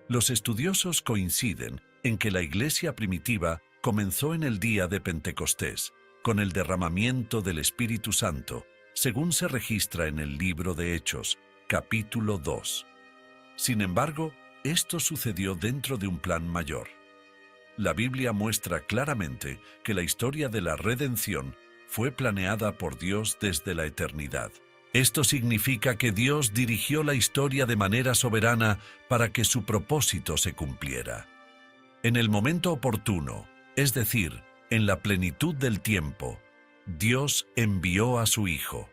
Los estudiosos coinciden en que la Iglesia primitiva comenzó en el día de Pentecostés, con el derramamiento del Espíritu Santo, según se registra en el libro de Hechos, capítulo 2. Sin embargo, esto sucedió dentro de un plan mayor. La Biblia muestra claramente que la historia de la redención fue planeada por Dios desde la eternidad. Esto significa que Dios dirigió la historia de manera soberana para que su propósito se cumpliera. En el momento oportuno, es decir, en la plenitud del tiempo, Dios envió a su Hijo.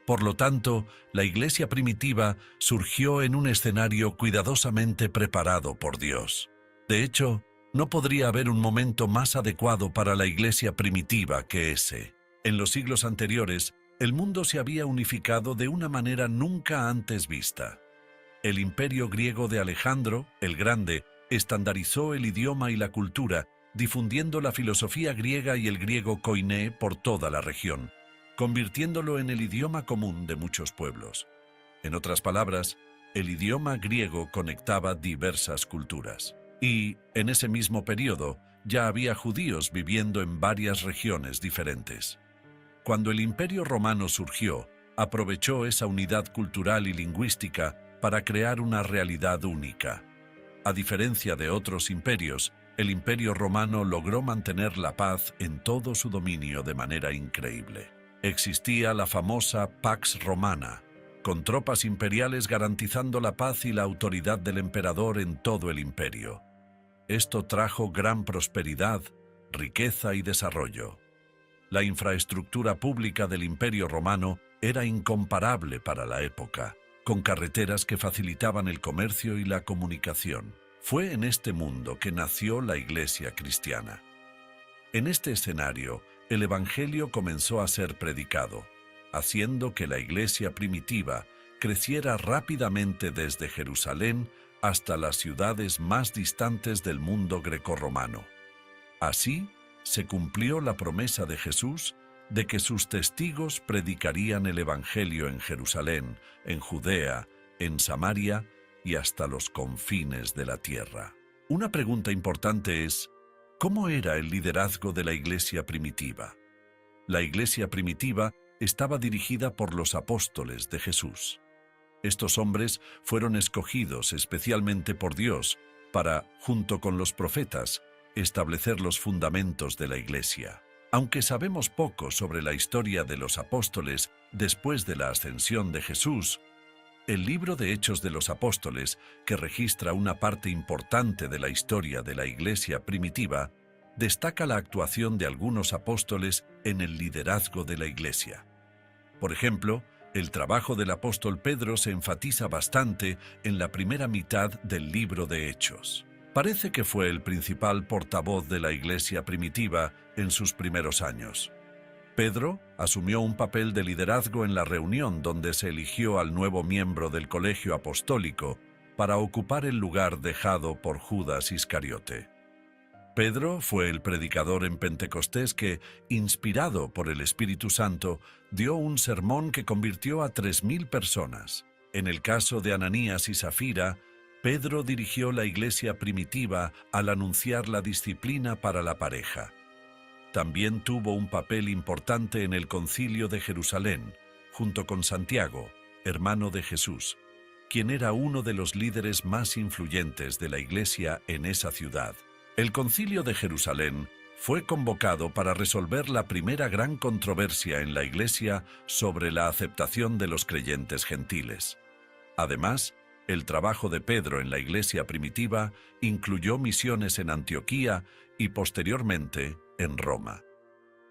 Por lo tanto, la iglesia primitiva surgió en un escenario cuidadosamente preparado por Dios. De hecho, no podría haber un momento más adecuado para la iglesia primitiva que ese. En los siglos anteriores, el mundo se había unificado de una manera nunca antes vista. El imperio griego de Alejandro, el Grande, estandarizó el idioma y la cultura, difundiendo la filosofía griega y el griego koiné por toda la región, convirtiéndolo en el idioma común de muchos pueblos. En otras palabras, el idioma griego conectaba diversas culturas. Y, en ese mismo periodo, ya había judíos viviendo en varias regiones diferentes. Cuando el Imperio Romano surgió, aprovechó esa unidad cultural y lingüística para crear una realidad única. A diferencia de otros imperios, el Imperio Romano logró mantener la paz en todo su dominio de manera increíble. Existía la famosa Pax Romana, con tropas imperiales garantizando la paz y la autoridad del emperador en todo el imperio. Esto trajo gran prosperidad, riqueza y desarrollo. La infraestructura pública del Imperio Romano era incomparable para la época. con carreteras que facilitaban el comercio y la comunicación. Fue en este mundo que nació la Iglesia cristiana. En este escenario, el Evangelio comenzó a ser predicado, haciendo que la Iglesia primitiva creciera rápidamente desde Jerusalén hasta las ciudades más distantes del mundo grecorromano. Así, se cumplió la promesa de Jesús de que sus testigos predicarían el Evangelio en Jerusalén, en Judea, en Samaria y hasta los confines de la tierra. Una pregunta importante es, ¿cómo era el liderazgo de la Iglesia primitiva? La Iglesia primitiva estaba dirigida por los apóstoles de Jesús. Estos hombres fueron escogidos especialmente por Dios para, junto con los profetas, establecer los fundamentos de la Iglesia. Aunque sabemos poco sobre la historia de los apóstoles después de la ascensión de Jesús, el libro de Hechos de los Apóstoles, que registra una parte importante de la historia de la Iglesia primitiva, destaca la actuación de algunos apóstoles en el liderazgo de la Iglesia. Por ejemplo, el trabajo del apóstol Pedro se enfatiza bastante en la primera mitad del libro de Hechos. Parece que fue el principal portavoz de la Iglesia primitiva en sus primeros años. Pedro asumió un papel de liderazgo en la reunión donde se eligió al nuevo miembro del colegio apostólico para ocupar el lugar dejado por Judas Iscariote. Pedro fue el predicador en Pentecostés que, inspirado por el Espíritu Santo, dio un sermón que convirtió a 3.000 personas. En el caso de Ananías y Safira, Pedro dirigió la iglesia primitiva al anunciar la disciplina para la pareja. También tuvo un papel importante en el Concilio de Jerusalén, junto con Santiago, hermano de Jesús, quien era uno de los líderes más influyentes de la iglesia en esa ciudad. El Concilio de Jerusalén fue convocado para resolver la primera gran controversia en la iglesia sobre la aceptación de los creyentes gentiles. Además, el trabajo de Pedro en la iglesia primitiva incluyó misiones en Antioquía y posteriormente en Roma.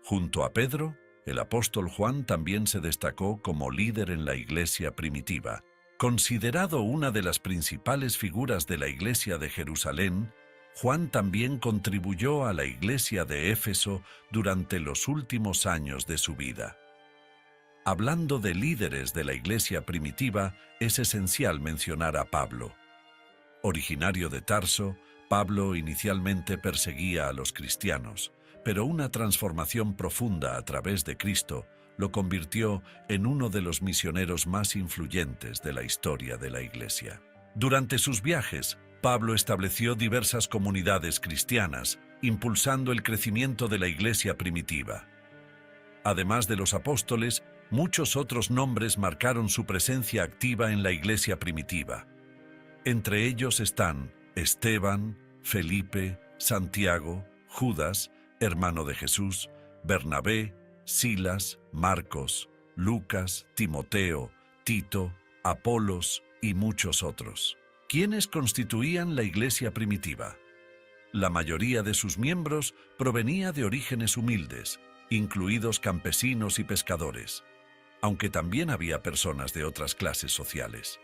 Junto a Pedro, el apóstol Juan también se destacó como líder en la iglesia primitiva. Considerado una de las principales figuras de la iglesia de Jerusalén, Juan también contribuyó a la iglesia de Éfeso durante los últimos años de su vida. Hablando de líderes de la iglesia primitiva, es esencial mencionar a Pablo. Originario de Tarso, Pablo inicialmente perseguía a los cristianos, pero una transformación profunda a través de Cristo lo convirtió en uno de los misioneros más influyentes de la historia de la iglesia. Durante sus viajes, Pablo estableció diversas comunidades cristianas, impulsando el crecimiento de la iglesia primitiva. Además de los apóstoles, muchos otros nombres marcaron su presencia activa en la iglesia primitiva. Entre ellos están Esteban, Felipe, Santiago, Judas, hermano de Jesús, Bernabé, Silas, Marcos, Lucas, Timoteo, Tito, Apolos y muchos otros. ¿Quiénes constituían la iglesia primitiva? La mayoría de sus miembros provenía de orígenes humildes, incluidos campesinos y pescadores, aunque también había personas de otras clases sociales.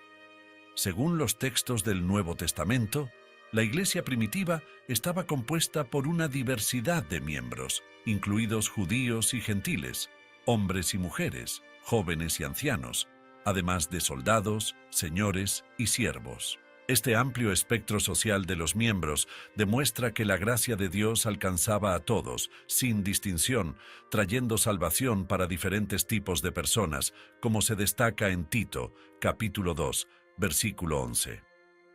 Según los textos del Nuevo Testamento, la iglesia primitiva estaba compuesta por una diversidad de miembros, incluidos judíos y gentiles, hombres y mujeres, jóvenes y ancianos, además de soldados, señores y siervos. Este amplio espectro social de los miembros demuestra que la gracia de Dios alcanzaba a todos, sin distinción, trayendo salvación para diferentes tipos de personas, como se destaca en Tito, capítulo 2, versículo 11.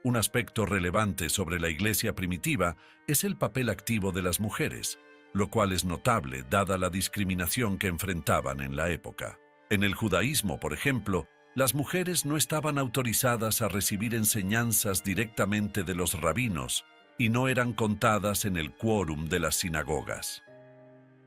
Un aspecto relevante sobre la iglesia primitiva es el papel activo de las mujeres, lo cual es notable dada la discriminación que enfrentaban en la época. En el judaísmo, por ejemplo, las mujeres no estaban autorizadas a recibir enseñanzas directamente de los rabinos y no eran contadas en el quórum de las sinagogas.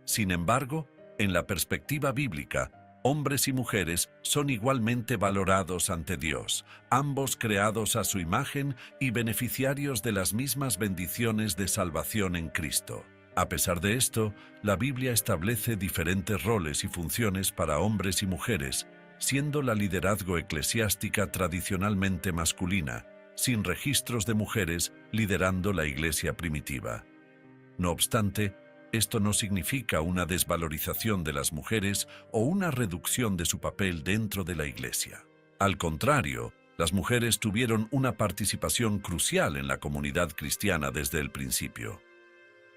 Sin embargo, en la perspectiva bíblica, hombres y mujeres son igualmente valorados ante Dios, ambos creados a su imagen y beneficiarios de las mismas bendiciones de salvación en Cristo. A pesar de esto, la Biblia establece diferentes roles y funciones para hombres y mujeres, siendo la liderazgo eclesiástica tradicionalmente masculina, sin registros de mujeres liderando la iglesia primitiva. No obstante, esto no significa una desvalorización de las mujeres o una reducción de su papel dentro de la iglesia. Al contrario, las mujeres tuvieron una participación crucial en la comunidad cristiana desde el principio.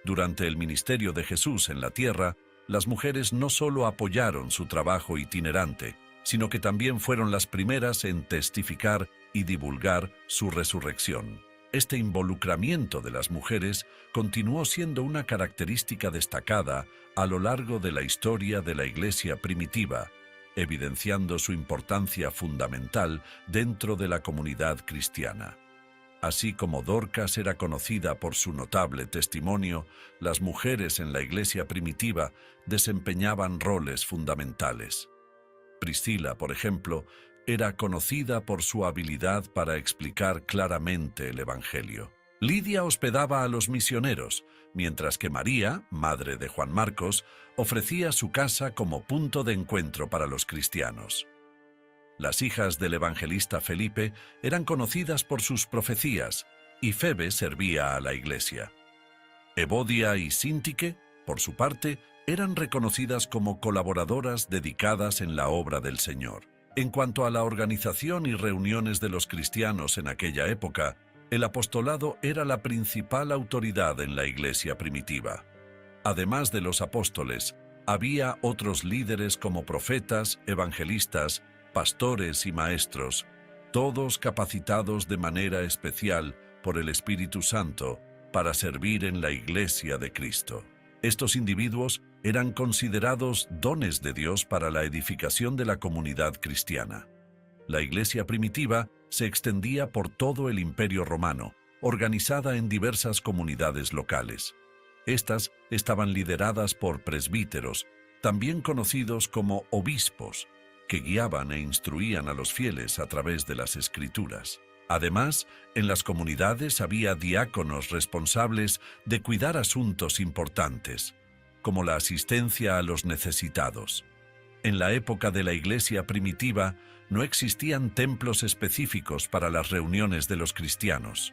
Durante el ministerio de Jesús en la tierra, las mujeres no solo apoyaron su trabajo itinerante, sino que también fueron las primeras en testificar y divulgar su resurrección. Este involucramiento de las mujeres continuó siendo una característica destacada a lo largo de la historia de la Iglesia primitiva, evidenciando su importancia fundamental dentro de la comunidad cristiana. Así como Dorcas era conocida por su notable testimonio, las mujeres en la iglesia primitiva desempeñaban roles fundamentales. Priscila, por ejemplo, era conocida por su habilidad para explicar claramente el Evangelio. Lidia hospedaba a los misioneros, mientras que María, madre de Juan Marcos, ofrecía su casa como punto de encuentro para los cristianos. Las hijas del evangelista Felipe eran conocidas por sus profecías, y Febe servía a la iglesia. Evodia y Síntique, por su parte, eran reconocidas como colaboradoras dedicadas en la obra del Señor. En cuanto a la organización y reuniones de los cristianos en aquella época, el apostolado era la principal autoridad en la iglesia primitiva. Además de los apóstoles, había otros líderes como profetas, evangelistas, pastores y maestros, todos capacitados de manera especial por el Espíritu Santo para servir en la Iglesia de Cristo. Estos individuos eran considerados dones de Dios para la edificación de la comunidad cristiana. La Iglesia primitiva se extendía por todo el Imperio Romano, organizada en diversas comunidades locales. Estas estaban lideradas por presbíteros, también conocidos como obispos, que guiaban e instruían a los fieles a través de las Escrituras. Además, en las comunidades había diáconos responsables de cuidar asuntos importantes, como la asistencia a los necesitados. En la época de la iglesia primitiva, no existían templos específicos para las reuniones de los cristianos.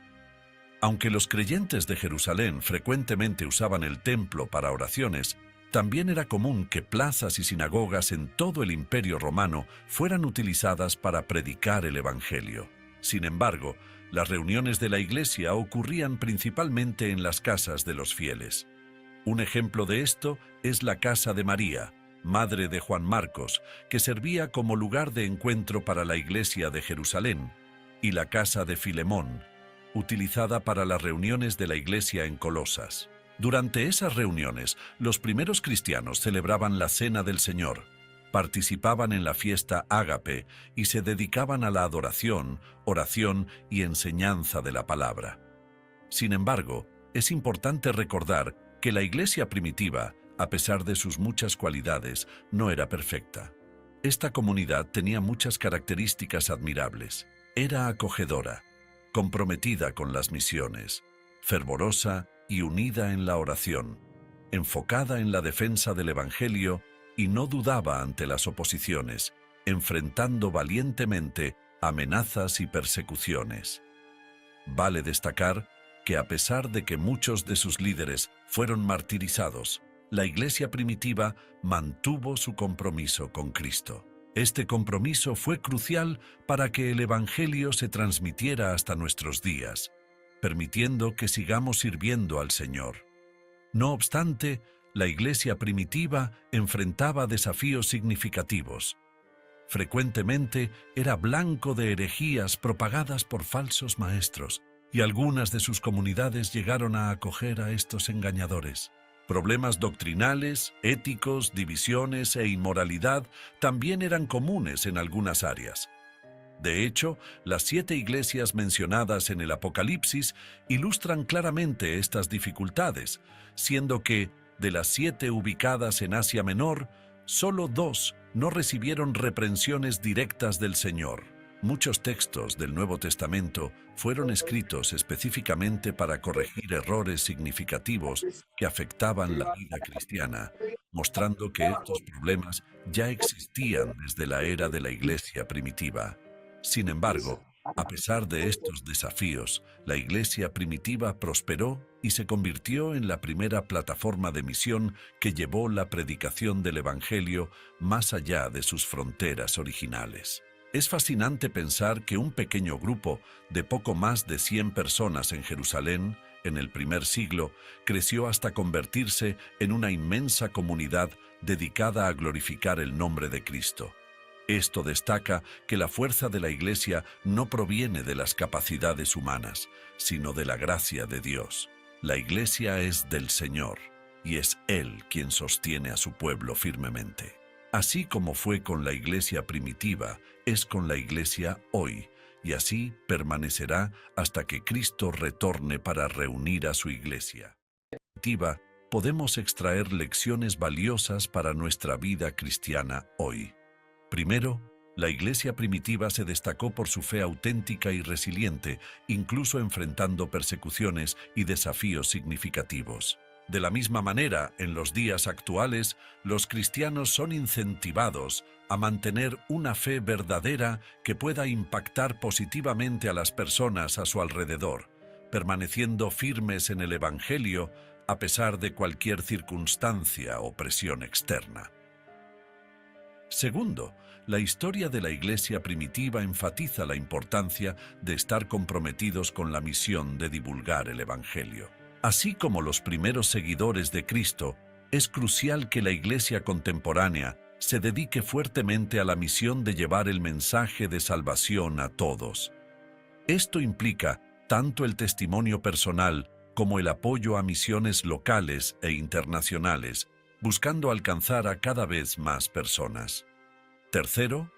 Aunque los creyentes de Jerusalén frecuentemente usaban el templo para oraciones, también era común que plazas y sinagogas en todo el Imperio Romano fueran utilizadas para predicar el Evangelio. Sin embargo, las reuniones de la Iglesia ocurrían principalmente en las casas de los fieles. Un ejemplo de esto es la casa de María, madre de Juan Marcos, que servía como lugar de encuentro para la Iglesia de Jerusalén, y la casa de Filemón, utilizada para las reuniones de la Iglesia en Colosas. Durante esas reuniones, los primeros cristianos celebraban la Cena del Señor, participaban en la fiesta Ágape y se dedicaban a la adoración, oración y enseñanza de la palabra. Sin embargo, es importante recordar que la iglesia primitiva, a pesar de sus muchas cualidades, no era perfecta. Esta comunidad tenía muchas características admirables. Era acogedora, comprometida con las misiones, fervorosa y unida en la oración, enfocada en la defensa del Evangelio y no dudaba ante las oposiciones, enfrentando valientemente amenazas y persecuciones. Vale destacar que a pesar de que muchos de sus líderes fueron martirizados, la iglesia primitiva mantuvo su compromiso con Cristo. Este compromiso fue crucial para que el Evangelio se transmitiera hasta nuestros días, permitiendo que sigamos sirviendo al Señor. No obstante, la iglesia primitiva enfrentaba desafíos significativos. Frecuentemente era blanco de herejías propagadas por falsos maestros, y algunas de sus comunidades llegaron a acoger a estos engañadores. Problemas doctrinales, éticos, divisiones e inmoralidad también eran comunes en algunas áreas. De hecho, las 7 iglesias mencionadas en el Apocalipsis ilustran claramente estas dificultades, siendo que, de las 7 ubicadas en Asia Menor, solo 2 no recibieron reprensiones directas del Señor. Muchos textos del Nuevo Testamento fueron escritos específicamente para corregir errores significativos que afectaban la vida cristiana, mostrando que estos problemas ya existían desde la era de la Iglesia primitiva. Sin embargo, a pesar de estos desafíos, la Iglesia primitiva prosperó y se convirtió en la primera plataforma de misión que llevó la predicación del Evangelio más allá de sus fronteras originales. Es fascinante pensar que un pequeño grupo de poco más de 100 personas en Jerusalén, en el primer siglo, creció hasta convertirse en una inmensa comunidad dedicada a glorificar el nombre de Cristo. Esto destaca que la fuerza de la Iglesia no proviene de las capacidades humanas, sino de la gracia de Dios. La Iglesia es del Señor, y es Él quien sostiene a su pueblo firmemente. Así como fue con la Iglesia primitiva, es con la Iglesia hoy, y así permanecerá hasta que Cristo retorne para reunir a su Iglesia. Primitiva, podemos extraer lecciones valiosas para nuestra vida cristiana hoy. Primero, la Iglesia primitiva se destacó por su fe auténtica y resiliente, incluso enfrentando persecuciones y desafíos significativos. De la misma manera, en los días actuales, los cristianos son incentivados a mantener una fe verdadera que pueda impactar positivamente a las personas a su alrededor, permaneciendo firmes en el Evangelio a pesar de cualquier circunstancia o presión externa. Segundo, la historia de la Iglesia primitiva enfatiza la importancia de estar comprometidos con la misión de divulgar el Evangelio. Así como los primeros seguidores de Cristo, es crucial que la Iglesia contemporánea se dedique fuertemente a la misión de llevar el mensaje de salvación a todos. Esto implica tanto el testimonio personal como el apoyo a misiones locales e internacionales, buscando alcanzar a cada vez más personas. Tercero,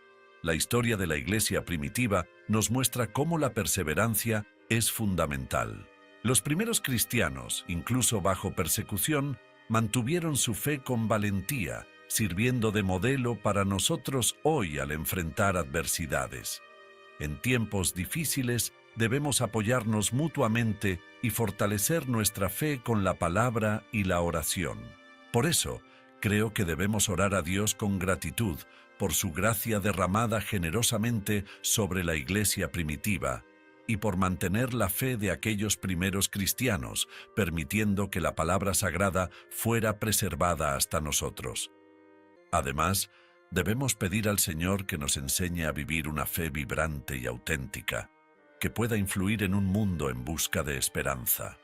la historia de la Iglesia primitiva nos muestra cómo la perseverancia es fundamental. Los primeros cristianos, incluso bajo persecución, mantuvieron su fe con valentía, sirviendo de modelo para nosotros hoy al enfrentar adversidades. En tiempos difíciles, debemos apoyarnos mutuamente y fortalecer nuestra fe con la palabra y la oración. Por eso, creo que debemos orar a Dios con gratitud por su gracia derramada generosamente sobre la Iglesia primitiva, y por mantener la fe de aquellos primeros cristianos, permitiendo que la palabra sagrada fuera preservada hasta nosotros. Además, debemos pedir al Señor que nos enseñe a vivir una fe vibrante y auténtica, que pueda influir en un mundo en busca de esperanza.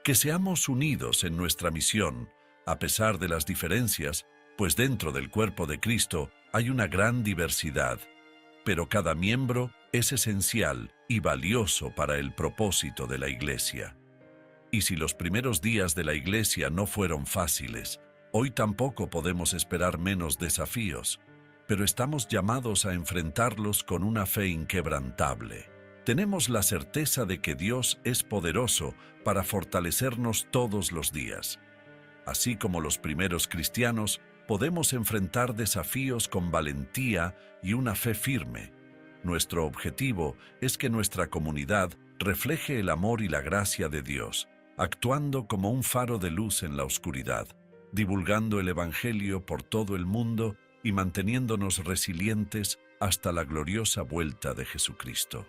Que seamos unidos en nuestra misión, a pesar de las diferencias, pues dentro del cuerpo de Cristo hay una gran diversidad, pero cada miembro es esencial y valioso para el propósito de la Iglesia. Y si los primeros días de la Iglesia no fueron fáciles, hoy tampoco podemos esperar menos desafíos, pero estamos llamados a enfrentarlos con una fe inquebrantable. Tenemos la certeza de que Dios es poderoso para fortalecernos todos los días. Así como los primeros cristianos, podemos enfrentar desafíos con valentía y una fe firme. Nuestro objetivo es que nuestra comunidad refleje el amor y la gracia de Dios, actuando como un faro de luz en la oscuridad, divulgando el Evangelio por todo el mundo y manteniéndonos resilientes hasta la gloriosa vuelta de Jesucristo.